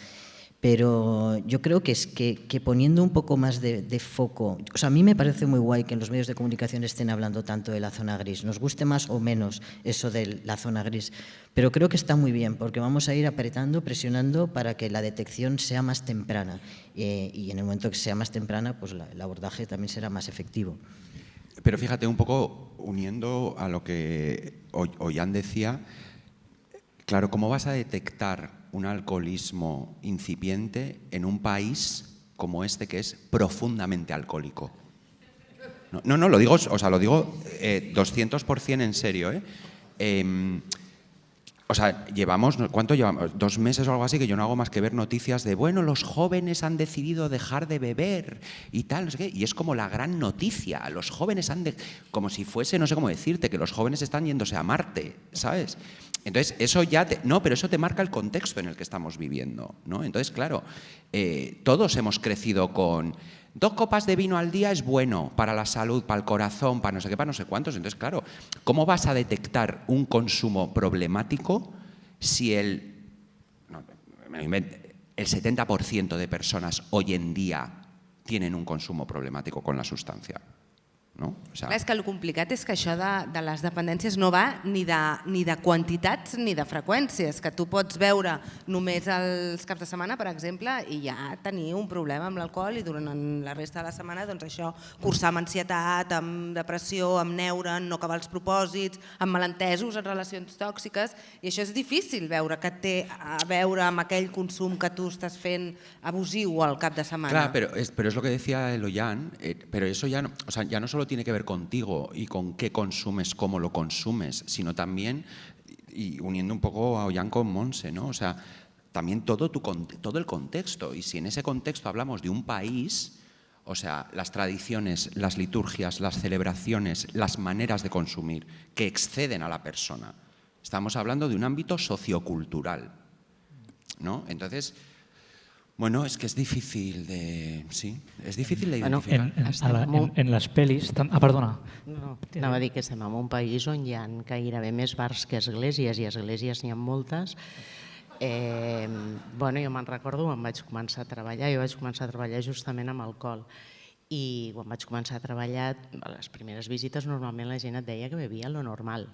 Pero yo creo que es que poniendo un poco más de foco, o sea, a mí me parece muy guay que en los medios de comunicación estén hablando tanto de la zona gris, nos guste más o menos eso de la zona gris, pero creo que está muy bien porque vamos a ir apretando, presionando para que la detección sea más temprana y en el momento que sea más temprana, pues el abordaje también será más efectivo. Pero fíjate, un poco uniendo a lo que Ollán decía, claro, ¿cómo vas a detectar un alcoholismo incipiente en un país como este que es profundamente alcohólico? No, lo digo, o sea, lo digo 200% en serio, ¿eh? O sea, ¿cuánto llevamos? 2 meses o algo así, que yo no hago más que ver noticias de, bueno, los jóvenes han decidido dejar de beber y tal, no sé qué, y es como la gran noticia, los jóvenes como si fuese, no sé cómo decirte, que los jóvenes están yéndose a Marte, ¿sabes? Entonces, eso ya pero eso te marca el contexto en el que estamos viviendo, ¿no? Entonces, claro, todos hemos crecido con 2 copas de vino al día es bueno para la salud, para el corazón, para no sé qué, para no sé cuántos. Entonces, claro, ¿cómo vas a detectar un consumo problemático si el 70% de personas hoy en día tienen un consumo problemático con la sustancia? No? O sea, clar, és que el complicat és que això de les dependències no va ni de quantitats ni de freqüències, que tu pots veure només els caps de setmana, per exemple, i ja tenir un problema amb l'alcohol i durant la resta de la setmana doncs això, cursar amb ansietat, amb depressió, amb neure, no acabar els propòsits, amb malentesos en relacions tòxiques, i això és difícil veure que té a veure amb aquell consum que tu estàs fent abusiu al cap de setmana. Claro, pero es lo que decía Ollán, pero eso ya no, o sea, ya no solo tiene que ver contigo y con qué consumes, cómo lo consumes, sino también, y uniendo un poco a Ollán con Montse, ¿no? O sea, también todo el contexto. Y si en ese contexto hablamos de un país, o sea, las tradiciones, las liturgias, las celebraciones, las maneras de consumir que exceden a la persona. Estamos hablando de un ámbito sociocultural, ¿no? Entonces, bueno, es que es difícil de... Sí, es difícil de identificar. En les pel·lis... perdona. No, anava a dir que estem en un país on hi ha gairebé més bars que esglésies, i esglésies n'hi ha moltes. Bueno, jo me'n recordo quan vaig començar a treballar, justament amb alcohol. I quan vaig començar a treballar, a les primeres visites normalment la gent et deia que bevia lo normal.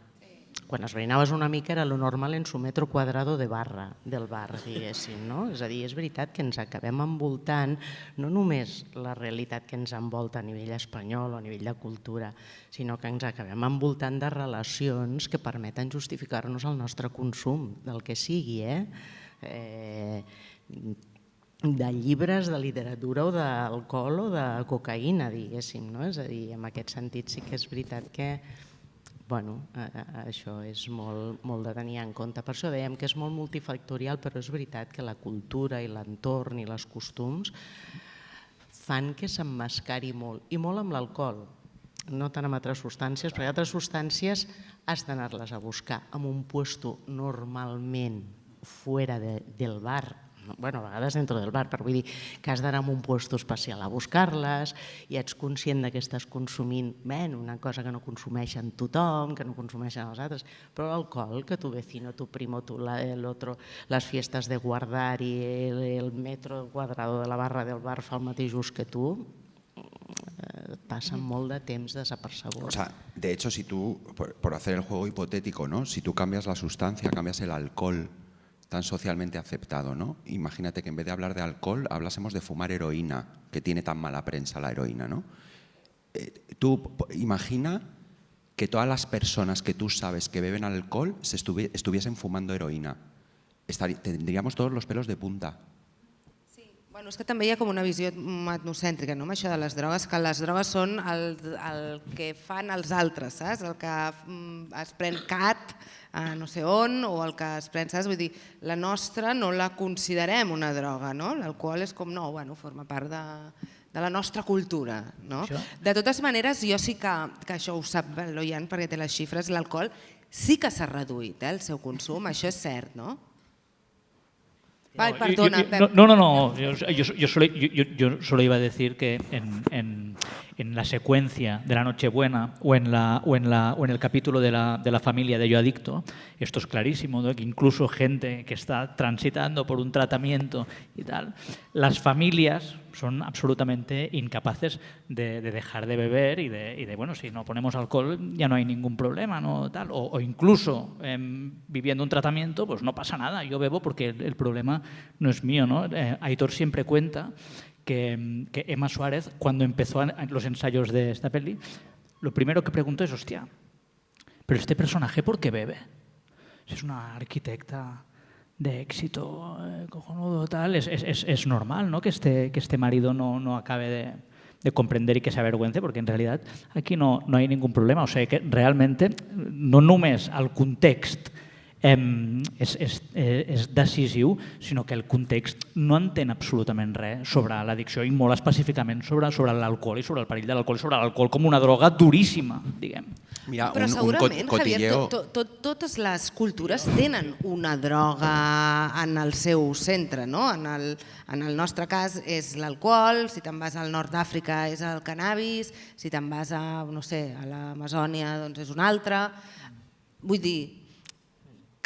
Quan esbrinaves una mica era lo normal en su metro cuadrado de barra, del bar, diguéssim, no? És a dir, és veritat que ens acabem envoltant no només la realitat que ens envolta a nivell espanyol o a nivell de cultura, sinó que ens acabem envoltant de relacions que permeten justificar-nos el nostre consum, del que sigui, de llibres, de literatura o d'alcohol o de cocaïna, diguéssim, no? És a dir, en aquest sentit sí que és veritat que bueno, això és molt de tenir en compte. Per això dèiem que és molt multifactorial, però és veritat que la cultura i l'entorn i els costums fan que s'emmascari molt, i molt amb l'alcohol, no tant amb altres substàncies, perquè altres substàncies has d'anar-les a buscar en un puesto normalment fora del bar, bueno, a vegades dentro del bar, però vull dir que has d'anar a un puesto especial a buscar-les i ets conscient que estàs consumint una cosa que no consumeixen tothom, que no consumeixen els altres, però l'alcohol, que tu vecino, tu primo, tu el otro, les fiestes de guardar i el metro cuadrado de la barra del bar fa el mateix ús que tu, passen molt de temps desapercebuts. O sea, de hecho, si tú, por hacer el juego hipotético, ¿no? Si tú cambias la sustancia, cambias el alcohol tan socialmente aceptado, ¿no? Imagínate que en vez de hablar de alcohol, hablásemos de fumar heroína, que tiene tan mala prensa la heroína, ¿no? Tú imagina que todas las personas que tú sabes que beben alcohol estuviesen fumando heroína. Tendríamos todos los pelos de punta. Bueno, és que també hi ha com una visió etnocèntrica, no?, amb això de les drogues, que les drogues són el que fan els altres, saps? El que es pren cat no sé on, o el que es pren, saps? Vull dir, la nostra no la considerem una droga, no? L'alcohol és com, no, bueno, forma part de la nostra cultura, no? De totes maneres, jo sí que això ho sap l'Ollán perquè té les xifres, l'alcohol sí que s'ha reduït, el seu consum, això és cert, no? Ay, perdona, Pep. No. Yo solo iba a decir que en la secuencia de la Nochebuena o en el capítulo de la familia de Yo Adicto, esto es clarísimo, ¿no? Que incluso gente que está transitando por un tratamiento y tal, las familias son absolutamente incapaces de dejar de beber y de, bueno, si no ponemos alcohol ya no hay ningún problema, ¿no? Tal, o incluso viviendo un tratamiento, pues no pasa nada, yo bebo porque el problema no es mío, ¿no? Aitor siempre cuenta que Emma Suárez, cuando empezó los ensayos de esta peli, lo primero que preguntó es, hostia, ¿pero este personaje por qué bebe? Si es una arquitecta de éxito, cojonudo, tal, es normal, ¿no? que este marido no acabe de comprender y que se avergüence, porque en realidad aquí no hay ningún problema. O sigui que realment no només el context és decisiu, sinó que el context no entén absolutament res sobre l'addicció i molt específicament sobre l'alcohol i sobre el perill de l'alcohol i sobre l'alcohol com una droga duríssima, diguem. Mira, però segurament, cotilleo... Javier, totes les cultures tenen una droga en el seu centre, no? En el nostre cas és l'alcohol, si te'n vas al nord d'Àfrica és el cannabis, si te'n vas a, no sé, a l'Amazònia doncs és un altre. Vull dir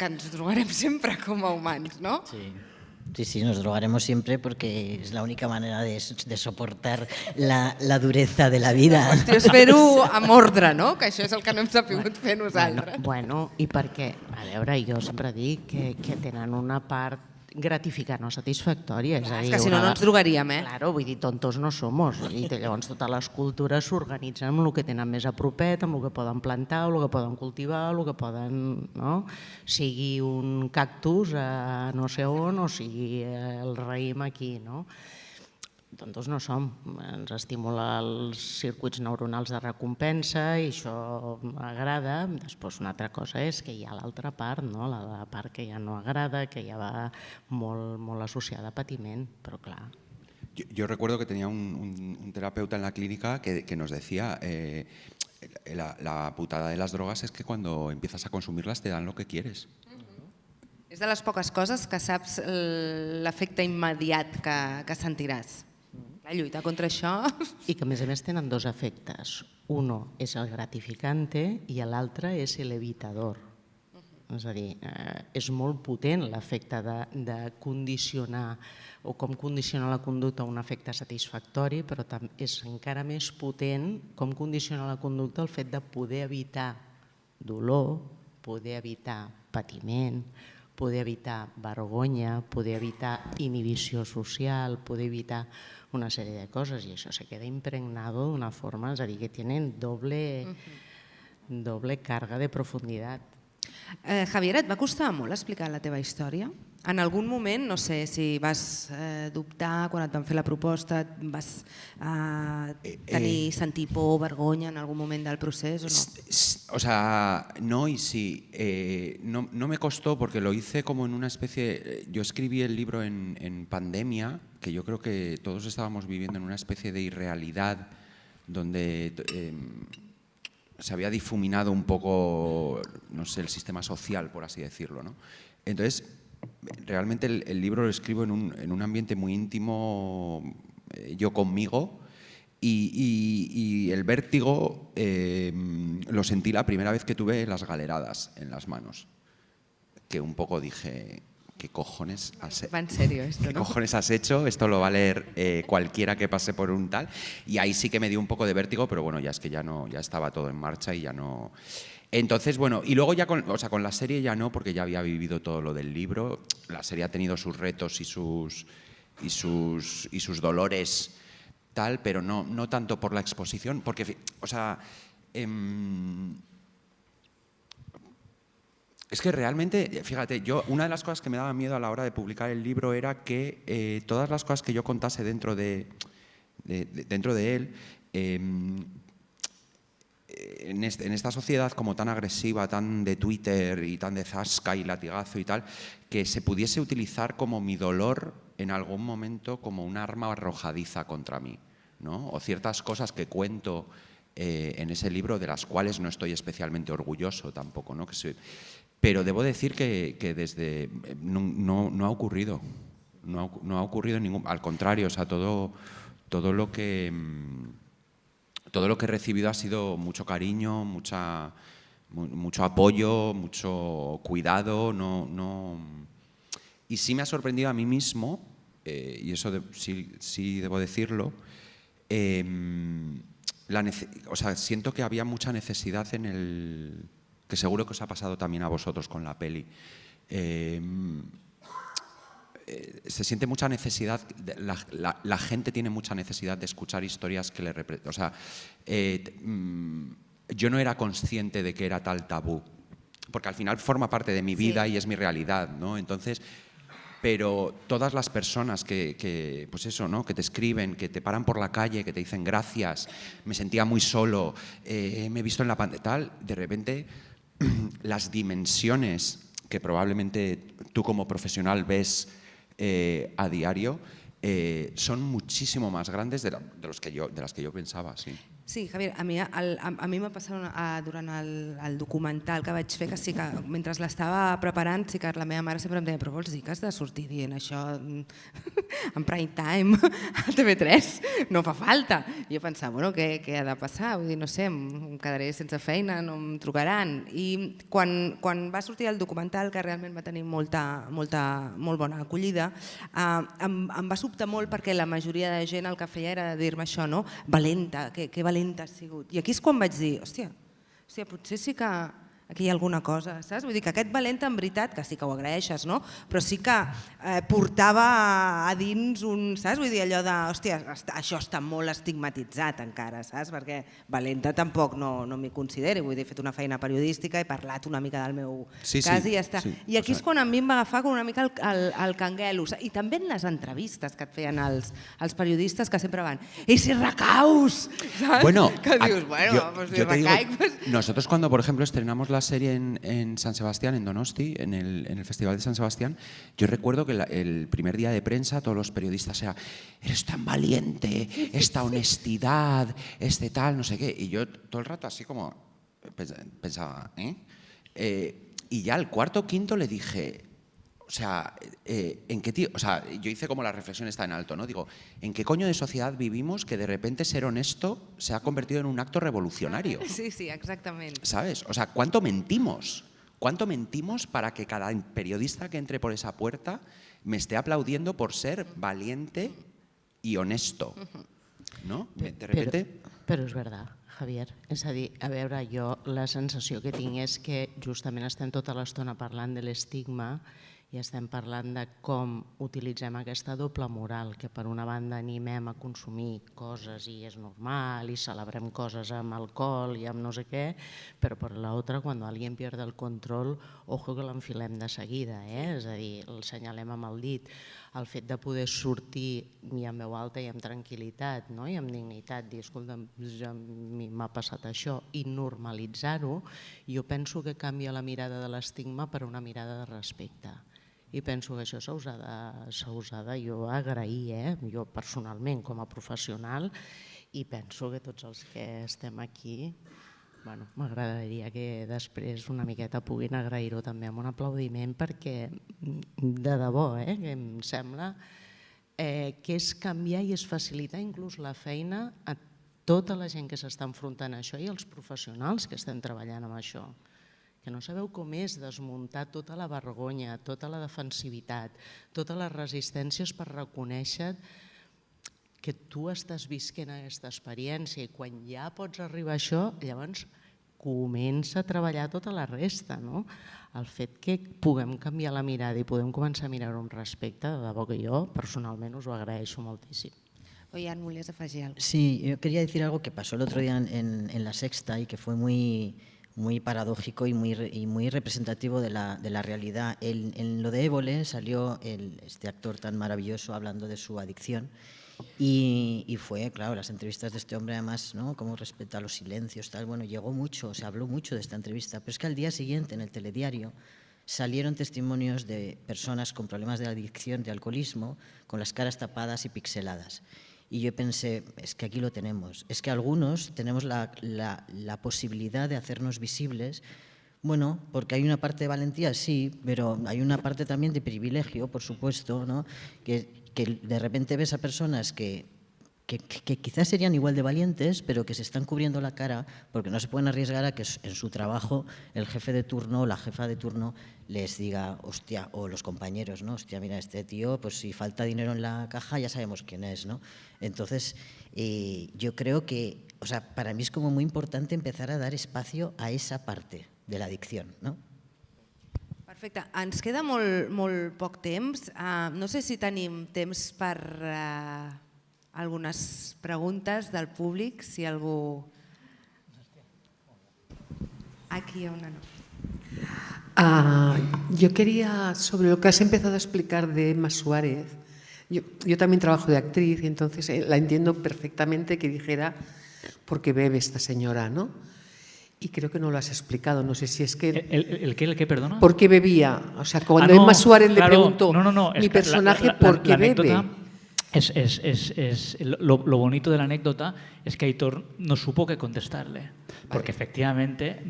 que ens drogarem sempre com a humans, no? Sí, nos drogaremos siempre porque es la única manera de soportar la dureza de la vida. La qüestió és fer-ho amb ordre, no? Que això és el que no hem sabut fer nosaltres. Bueno, i perquè, a veure, jo sempre dic que tenen una part gratificant o satisfactòria. És que si no, no ens drogaríem, eh? Claro, vull dir, tontos no somos. I llavors totes les cultures s'organitzen amb el que tenen més a propet, amb el que poden plantar, el que poden cultivar, el que poden... Sigui un cactus a no sé on o sigui el raïm aquí, no? Tontos no som, ens estimula els circuits neuronals de recompensa i això agrada. Després una altra cosa és que hi ha l'altra part, la part que ja no agrada, que ja va molt associada a patiment, però clar. Yo recuerdo que tenía un terapeuta en la clínica que nos decía la putada de las drogas es que cuando empiezas a consumirlas te dan lo que quieres. És de les poques coses que saps l'efecte immediat que sentiràs. Lluitar contra això... I que a més tenen dos efectes. Uno és el gratificante i l'altre és l'evitador. És a dir, és molt potent l'efecte de condicionar o com condicionar la conducta a un efecte satisfactori, però és encara més potent com condicionar la conducta el fet de poder evitar dolor, poder evitar patiment, poder evitar vergonya, poder evitar inhibició social, poder evitar una sèrie de coses, i això se queda impregnado d'una forma, és a dir, que tenen doble carga de profunditat. Javier, et va costar molt explicar la teva història? En algun moment, no sé si vas dubtar quan et van fer la proposta, vas sentir por o vergonya en algun moment del procés o no? O sea, no y sí. No me costó porque lo hice como en una especie... Yo escribí el libro en pandemia, que yo creo que todos estábamos viviendo en una especie de irrealidad donde se había difuminado un poco, no sé, el sistema social, por así decirlo, ¿no? Entonces, realmente el libro lo escribo en un ambiente muy íntimo, yo conmigo, y el vértigo lo sentí la primera vez que tuve las galeradas en las manos, que un poco dije... ¿Qué cojones has hecho? Va en serio esto, ¿no? ¿Qué cojones has hecho? Esto lo va a leer cualquiera que pase por un tal. Y ahí sí que me dio un poco de vértigo, pero bueno, ya es que ya estaba todo en marcha y ya no... Entonces, bueno, y luego ya con la serie ya no, porque ya había vivido todo lo del libro. La serie ha tenido sus retos y sus dolores, tal, pero no tanto por la exposición, porque, o sea... Es que realmente, fíjate, una de las cosas que me daba miedo a la hora de publicar el libro era que todas las cosas que yo contase dentro de él, en esta sociedad como tan agresiva, tan de Twitter y tan de zasca y latigazo y tal, que se pudiese utilizar como mi dolor en algún momento como un arma arrojadiza contra mí, ¿no? O ciertas cosas que cuento en ese libro de las cuales no estoy especialmente orgulloso tampoco, ¿no? Pero debo decir que desde no ha ocurrido. no ha ocurrido ningún... Al contrario, o sea, todo lo que he recibido ha sido mucho cariño, mucho apoyo, mucho cuidado. Y sí me ha sorprendido a mí mismo, y eso sí debo decirlo, o sea, siento que había mucha necesidad que seguro que os ha pasado también a vosotros con la peli. Se siente mucha necesidad, la gente tiene mucha necesidad de escuchar historias que le representan. O sea, yo no era consciente de que era tal tabú, porque al final forma parte de mi vida y es mi realidad, ¿no? Entonces, pero todas las personas pues eso, ¿no? Que te escriben, que te paran por la calle, que te dicen gracias, me sentía muy solo, me he visto en la pantalla, tal, de repente las dimensiones que probablemente tú como profesional ves a diario son muchísimo más grandes de las que yo pensaba, sí. Sí, Javier, a mi m'ha passat durant el documental que vaig fer, que sí que mentre l'estava preparant, sí que la meva mare sempre em deia, però vols dir que has de sortir dient això en prime time a TV3? No fa falta. I jo pensava, bueno, què ha de passar? Vull dir, no sé, em quedaré sense feina, no em trucaran. I quan va sortir el documental, que realment va tenir molt bona acollida, em va sobtar molt perquè la majoria de gent el que feia era dir-me això, no? Valenta, que valenta has sigut. I aquí és quan vaig dir, hòstia, potser sí que aquí hi ha alguna cosa, saps? Vull dir que aquest valenta, en veritat, que sí que ho agraeixes, no? Però sí que portava a dins un, saps? Vull dir allò de, hòstia, això està molt estigmatitzat encara, saps? Perquè valenta tampoc no m'hi considero, vull dir, he fet una feina periodística, he parlat una mica del meu cas i ja està. I aquí és quan a mi em va agafar com una mica el canguelo. I també en les entrevistes que et feien els periodistes que sempre van, «I si recaus!» ¿sabes? Bueno, que dius, bueno, pues si recaic... Nosotros cuando, por ejemplo, estrenamos la serie en San Sebastián, en Donosti, en el Festival de San Sebastián, yo recuerdo que el primer día de prensa todos los periodistas eran, eres tan valiente, esta honestidad, este tal, no sé qué. Y yo todo el rato así como pensaba, y ya al cuarto o quinto le dije, o sea, ¿en qué tío? O sea, yo hice como la reflexión está en alto, ¿no? Digo, ¿en qué coño de sociedad vivimos que de repente ser honesto se ha convertido en un acto revolucionario? Sí, exactamente. ¿Sabes? O sea, ¿cuánto mentimos? ¿Cuánto mentimos para que cada periodista que entre por esa puerta me esté aplaudiendo por ser valiente y honesto? ¿No? De repente... Però és veritat, Javier. És a dir, a veure, jo la sensació que tinc és que justament estem tota l'estona parlant de l'estigma i estem parlant de com utilitzem aquesta doble moral, que per una banda animem a consumir coses i és normal i celebrem coses amb alcohol i amb no sé què, però per l'altra, quan alguien pierde el control, ojo que l'enfilem de seguida, és a dir, el senyalem amb el dit. El fet de poder sortir i amb veu alta i amb tranquil·litat i amb dignitat, dir, escolta, a mi m'ha passat això, i normalitzar-ho, jo penso que canvia la mirada de l'estigma per una mirada de respecte. I penso que això s'ha de jo agrair, jo personalment com a professional, i penso que tots els que estem aquí m'agradaria que després una miqueta puguin agrair-ho també amb un aplaudiment, perquè de debò que em sembla que és canviar i és facilitar inclús la feina a tota la gent que s'està enfrontant a això i als professionals que estem treballant amb això. Que no sabeu com és desmuntar tota la vergonya, tota la defensivitat, totes les resistències per reconèixer que tu estàs visquent aquesta experiència i quan ja pots arribar a això, llavors comença a treballar tota la resta. El fet que puguem canviar la mirada i podem començar a mirar-ho amb respecte, de debò que jo personalment us ho agraeixo moltíssim. Oian, ¿volies afegir alguna cosa? Sí, yo quería decir algo que pasó el otro día en La Sexta y que fue muy paradójico y muy representativo de la realidad. En lo de Évole salió este actor tan maravilloso hablando de su adicción y fue, claro, las entrevistas de este hombre además, ¿no? Cómo respeta los silencios, tal, bueno, llegó mucho, se habló mucho de esta entrevista, pero es que al día siguiente en el telediario salieron testimonios de personas con problemas de adicción, de alcoholismo, con las caras tapadas y pixeladas. Y yo pensé, es que aquí lo tenemos, es que algunos tenemos la posibilidad de hacernos visibles Bueno, porque hay una parte de valentía, sí, pero hay una parte también de privilegio, por supuesto, ¿no? Que de repente ves a personas que quizás serían igual de valientes, pero que se están cubriendo la cara porque no se pueden arriesgar a que en su trabajo el jefe de turno o la jefa de turno les diga, hostia, o los compañeros, ¿no? Hostia, mira, este tío, pues si falta dinero en la caja ya sabemos quién es, ¿no? Entonces, yo creo que, o sea, para mí es como muy importante empezar a dar espacio a esa parte de la adicción, ¿no? Perfecte. Ens queda molt poc temps. No sé si tenim temps per algunes preguntes del públic, si algú... Aquí hi ha una... Yo quería, sobre lo que has empezado a explicar de Emma Suárez, yo también trabajo de actriz y entonces la entiendo perfectamente que dijera ¿por qué bebe esta señora?, ¿no? Y creo que no lo has explicado, no sé si es que... ¿El qué, perdona? ¿Por qué bebía? O sea, cuando Emma Suárez le preguntó, mi personaje, ¿por qué bebe? Lo bonito de la anécdota es que Aitor no supo qué contestarle, porque efectivamente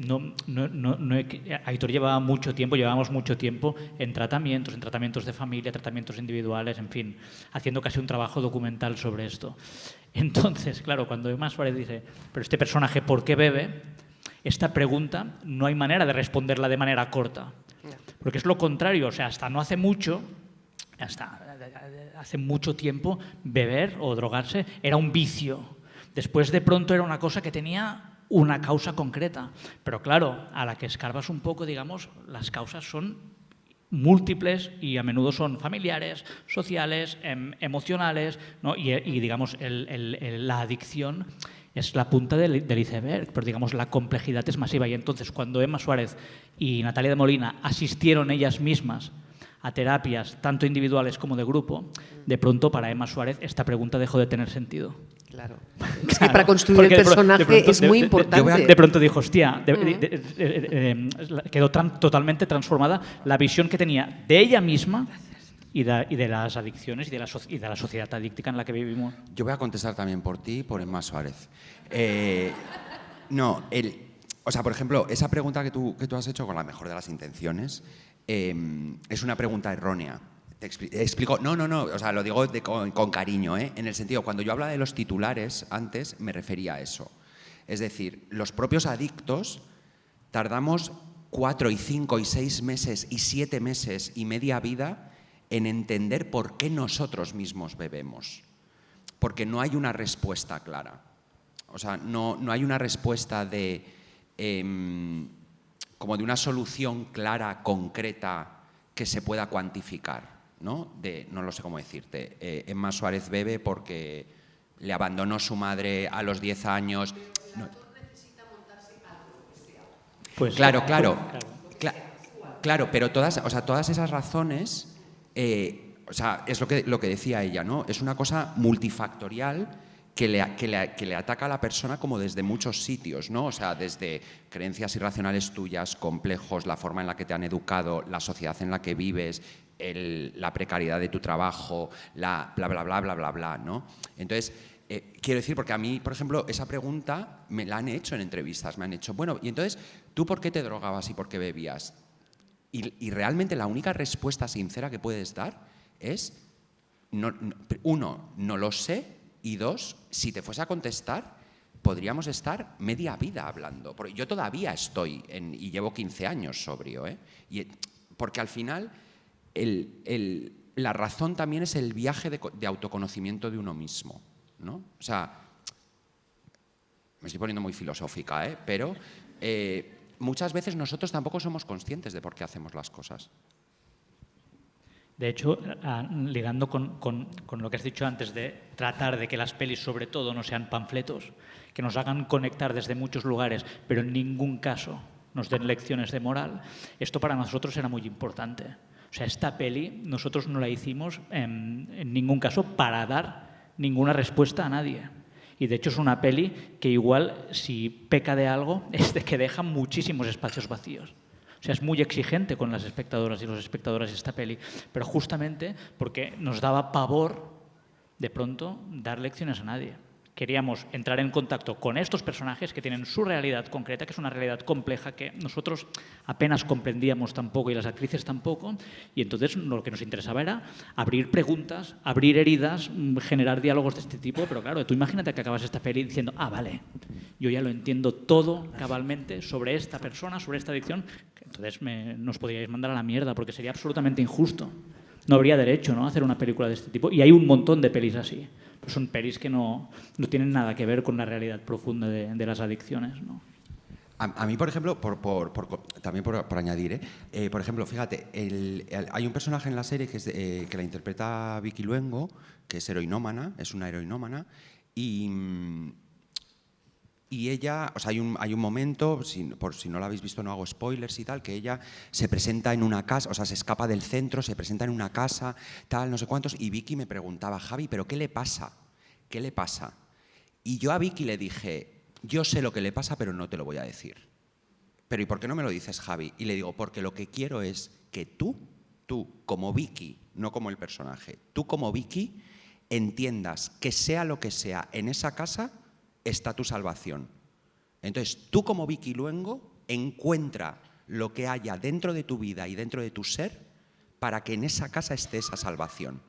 Aitor llevábamos mucho tiempo en tratamientos de familia, tratamientos individuales, en fin, haciendo casi un trabajo documental sobre esto. Entonces, claro, cuando Emma Suárez dice, pero este personaje, ¿por qué bebe?, esta pregunta no hay manera de responderla de manera corta, porque es lo contrario, o sea, hasta no hace mucho, hace mucho tiempo, beber o drogarse era un vicio. Después, de pronto, era una cosa que tenía una causa concreta. Pero claro, a la que escarbas un poco, digamos, las causas son múltiples y a menudo son familiares, sociales, emocionales, ¿no? Y digamos, la adicción es la punta del iceberg, pero digamos, la complejidad es masiva. Y entonces, cuando Emma Suárez y Natalia de Molina asistieron ellas mismas a terapias tanto individuales como de grupo, de pronto para Emma Suárez esta pregunta dejó de tener sentido. Claro. Es que para construir el personaje es muy importante. De pronto dijo, hostia, quedó totalmente transformada la visión que tenía de ella misma y de las adicciones y de la sociedad adíctica en la que vivimos. Yo voy a contestar también por ti y por Emma Suárez. O sea, por ejemplo, esa pregunta que tú has hecho con la mejor de las intenciones es una pregunta errónea. Te explico. No, o sea, lo digo con cariño, ¿eh? En el sentido, cuando yo hablaba de los titulares antes, me refería a eso. Es decir, los propios adictos tardamos 4 y 5 y 6 meses y 7 meses y media vida en entender por qué nosotros mismos bebemos. Porque no hay una respuesta clara. O sea, no hay una respuesta como de una solución clara, concreta, que se pueda cuantificar, ¿no? No lo sé cómo decirte. Emma Suárez bebe porque le abandonó su madre a los 10 años. No. Pues, claro, pero todas esas razones, o sea, es lo que decía ella, ¿no? Es una cosa multifactorial que le ataca a la persona como desde muchos sitios, ¿no? O sea, desde creencias irracionales tuyas, complejos, la forma en la que te han educado, la sociedad en la que vives, la precariedad de tu trabajo, bla, bla, bla, bla, bla, bla, ¿no? Entonces, quiero decir, porque a mí, por ejemplo, esa pregunta me la han hecho en entrevistas, me han hecho, bueno, y entonces, ¿tú por qué te drogabas y por qué bebías? Y realmente la única respuesta sincera que puedes dar es, uno, no lo sé, y dos, si te fuese a contestar, podríamos estar media vida hablando. Porque yo todavía estoy, y llevo 15 años sobrio, ¿eh? Porque al final, la razón también es el viaje de autoconocimiento de uno mismo, ¿no? O sea, me estoy poniendo muy filosófica, ¿eh? Pero muchas veces nosotros tampoco somos conscientes de por qué hacemos las cosas. De hecho, ligando con lo que has dicho antes de tratar de que las pelis sobre todo no sean panfletos, que nos hagan conectar desde muchos lugares, pero en ningún caso nos den lecciones de moral, esto para nosotros era muy importante. O sea, esta peli nosotros no la hicimos en ningún caso para dar ninguna respuesta a nadie. Y de hecho es una peli que igual, si peca de algo, es de que deja muchísimos espacios vacíos. O sea, es muy exigente con las espectadoras y los espectadores esta peli, pero justamente porque nos daba pavor, de pronto, dar lecciones a nadie. Queríamos entrar en contacto con estos personajes que tienen su realidad concreta, que es una realidad compleja que nosotros apenas comprendíamos tampoco y las actrices tampoco, y entonces lo que nos interesaba era abrir preguntas, abrir heridas, generar diálogos de este tipo, pero claro, tú imagínate que acabas esta peli diciendo, vale, yo ya lo entiendo todo cabalmente sobre esta persona, sobre esta adicción, entonces nos podríais mandar a la mierda porque sería absolutamente injusto. No habría derecho, ¿no?, a hacer una película de este tipo, y hay un montón de pelis así. Pues son pelis que no tienen nada que ver con la realidad profunda de las adicciones, ¿no? A mí, por ejemplo, también por añadir, por ejemplo, fíjate, hay un personaje en la serie que la interpreta Vicky Luengo, que es heroinómana, es una heroinómana, y ella, o sea, hay un momento, por si no la habéis visto no hago spoilers y tal, que ella se presenta en una casa, o sea, se escapa del centro, se presenta en una casa, tal, no sé cuántos, y Vicky me preguntaba, Javi, ¿pero qué le pasa? ¿Qué le pasa? Y yo a Vicky le dije, yo sé lo que le pasa, pero no te lo voy a decir. Pero ¿y por qué no me lo dices, Javi? Y le digo, porque lo que quiero es que tú como Vicky, no como el personaje, tú como Vicky entiendas que sea lo que sea en esa casa, está tu salvación. Entonces, tú como Vicky Luengo, encuentra lo que haya dentro de tu vida y dentro de tu ser para que en esa casa esté esa salvación.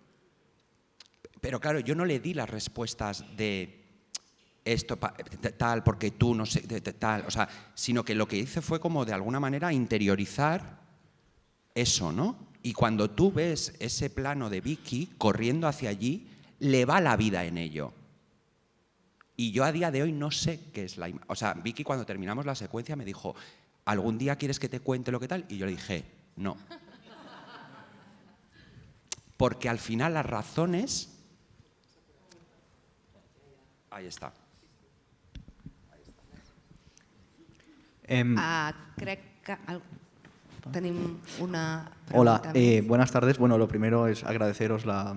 Pero claro, yo no le di las respuestas de esto tal, porque tú no sé, tal, o sea, sino que lo que hice fue como de alguna manera interiorizar eso, ¿no? Y cuando tú ves ese plano de Vicky corriendo hacia allí, le va la vida en ello. Y yo a día de hoy no sé qué es la imagen. O sea, Vicky cuando terminamos la secuencia me dijo, ¿algún día quieres que te cuente lo que tal? Y yo le dije, no. Porque al final las razones... Ahí está. Crec que tenim una Hola, pregunta més. buenas tardes. Bueno, lo primero es agradeceros la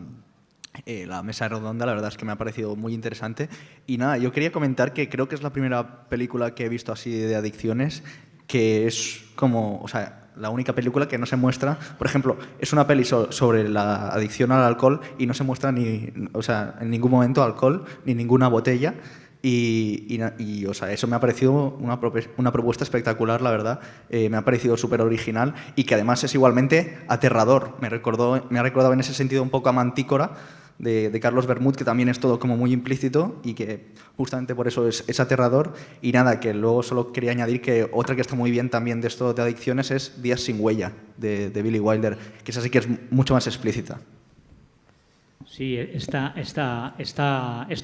mesa redonda, la verdad es que me ha parecido muy interesante. Y nada, yo quería comentar que creo que es la primera película que he visto así de adicciones que es como, o sea, la única película que no se muestra, por ejemplo, es una peli sobre la adicción al alcohol y no se muestra ni, o sea, en ningún momento alcohol ni ninguna botella. Y, o sea, eso me ha parecido una propuesta espectacular, la verdad. Me ha parecido súper original y que además es igualmente aterrador. Me ha recordado en ese sentido un poco a Mantícora de Carlos Bermúdez, que también es todo como muy implícito y que justamente por eso es aterrador. Y nada, que luego solo quería añadir que otra que está muy bien también de esto de adicciones es Días sin huella, de Billy Wilder, que esa sí que es mucho más explícita. Sí, esto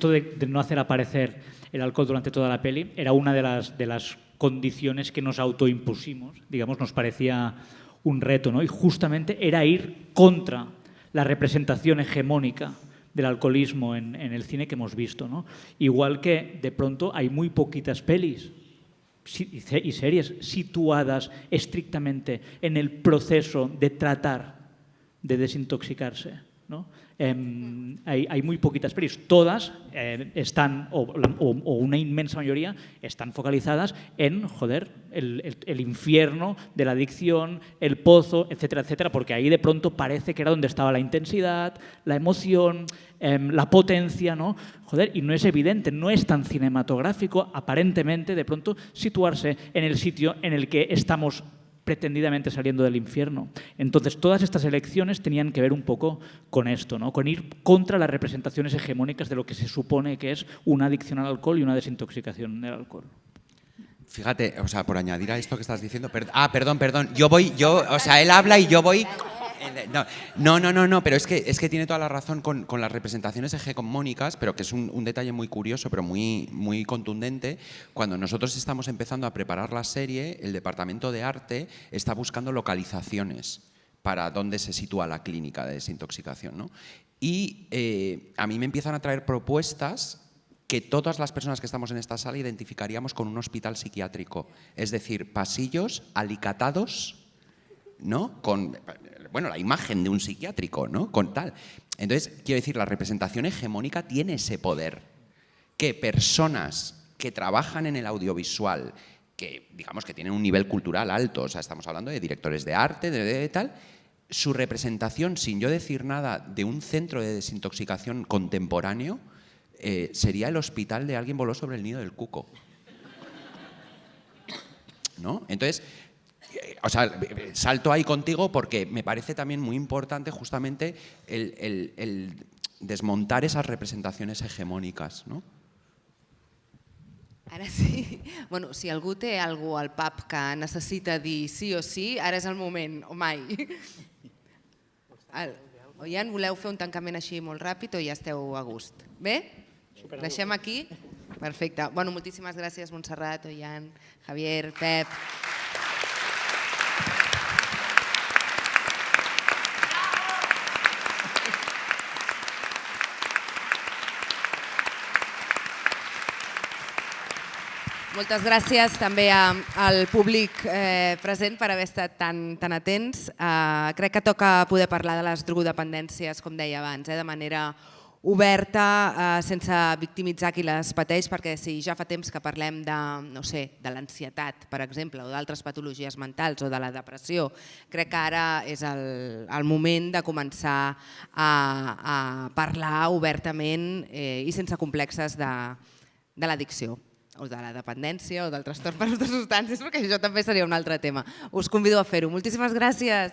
de no hacer aparecer el alcohol durante toda la peli era una de las condiciones que nos autoimpusimos, digamos, nos parecía un reto, ¿no? Y justamente era ir contra la representación hegemónica del alcoholismo en el cine que hemos visto, ¿no? Igual que de pronto hay muy poquitas pelis y series situadas estrictamente en el proceso de tratar de desintoxicarse, ¿no? Hay muy poquitas pelis, todas están, o una inmensa mayoría, están focalizadas en, el infierno de la adicción, el pozo, etcétera, etcétera, porque ahí de pronto parece que era donde estaba la intensidad, la emoción, la potencia, ¿no? Y no es evidente, no es tan cinematográfico, aparentemente, de pronto, situarse en el sitio en el que estamos pretendidamente saliendo del infierno. Entonces, todas estas elecciones tenían que ver un poco con esto, ¿no? Con ir contra las representaciones hegemónicas de lo que se supone que es una adicción al alcohol y una desintoxicación del alcohol. Fíjate, o sea, por añadir a esto que estás diciendo... perdón. O sea, él habla y yo voy... No, pero es que tiene toda la razón con las representaciones hegemónicas, pero que es un detalle muy curioso, pero muy, muy contundente. Cuando nosotros estamos empezando a preparar la serie, el departamento de arte está buscando localizaciones para dónde se sitúa la clínica de desintoxicación, ¿no? Y a mí me empiezan a traer propuestas que todas las personas que estamos en esta sala identificaríamos con un hospital psiquiátrico. Es decir, pasillos alicatados, ¿no? Con... bueno, la imagen de un psiquiátrico, ¿no? Con tal. Entonces, quiero decir, la representación hegemónica tiene ese poder. Que personas que trabajan en el audiovisual, que digamos que tienen un nivel cultural alto, o sea, estamos hablando de directores de arte, de tal, su representación, sin yo decir nada, de un centro de desintoxicación contemporáneo, sería el hospital de Alguien voló sobre el nido del cuco. ¿No? Entonces, salto ahí contigo porque me parece también muy importante justamente el desmontar esas representaciones hegemónicas, ¿no? Ara sí. Bueno, si algú té algú al pub que necessita dir sí o sí, ara és el moment, o mai. Oian, voleu fer un tancament així molt ràpid o ja esteu a gust? Bé? Deixem aquí? Perfecte. Bueno, moltíssimes gràcies, Montserrat, Oian, Javier, Pep. Moltes gràcies també al públic present per haver estat tan atents. Crec que toca poder parlar de les drogodependències, com deia abans, de manera oberta, sense victimitzar qui les pateix, perquè si ja fa temps que parlem de, no sé, de l'ansietat, per exemple, o d'altres patologies mentals o de la depressió, crec que ara és el moment de començar a parlar obertament i sense complexes de l'addicció, o de la dependència o del trastorn per ús de substàncies, perquè això també seria un altre tema. Us convido a fer-ho. Moltíssimes gràcies.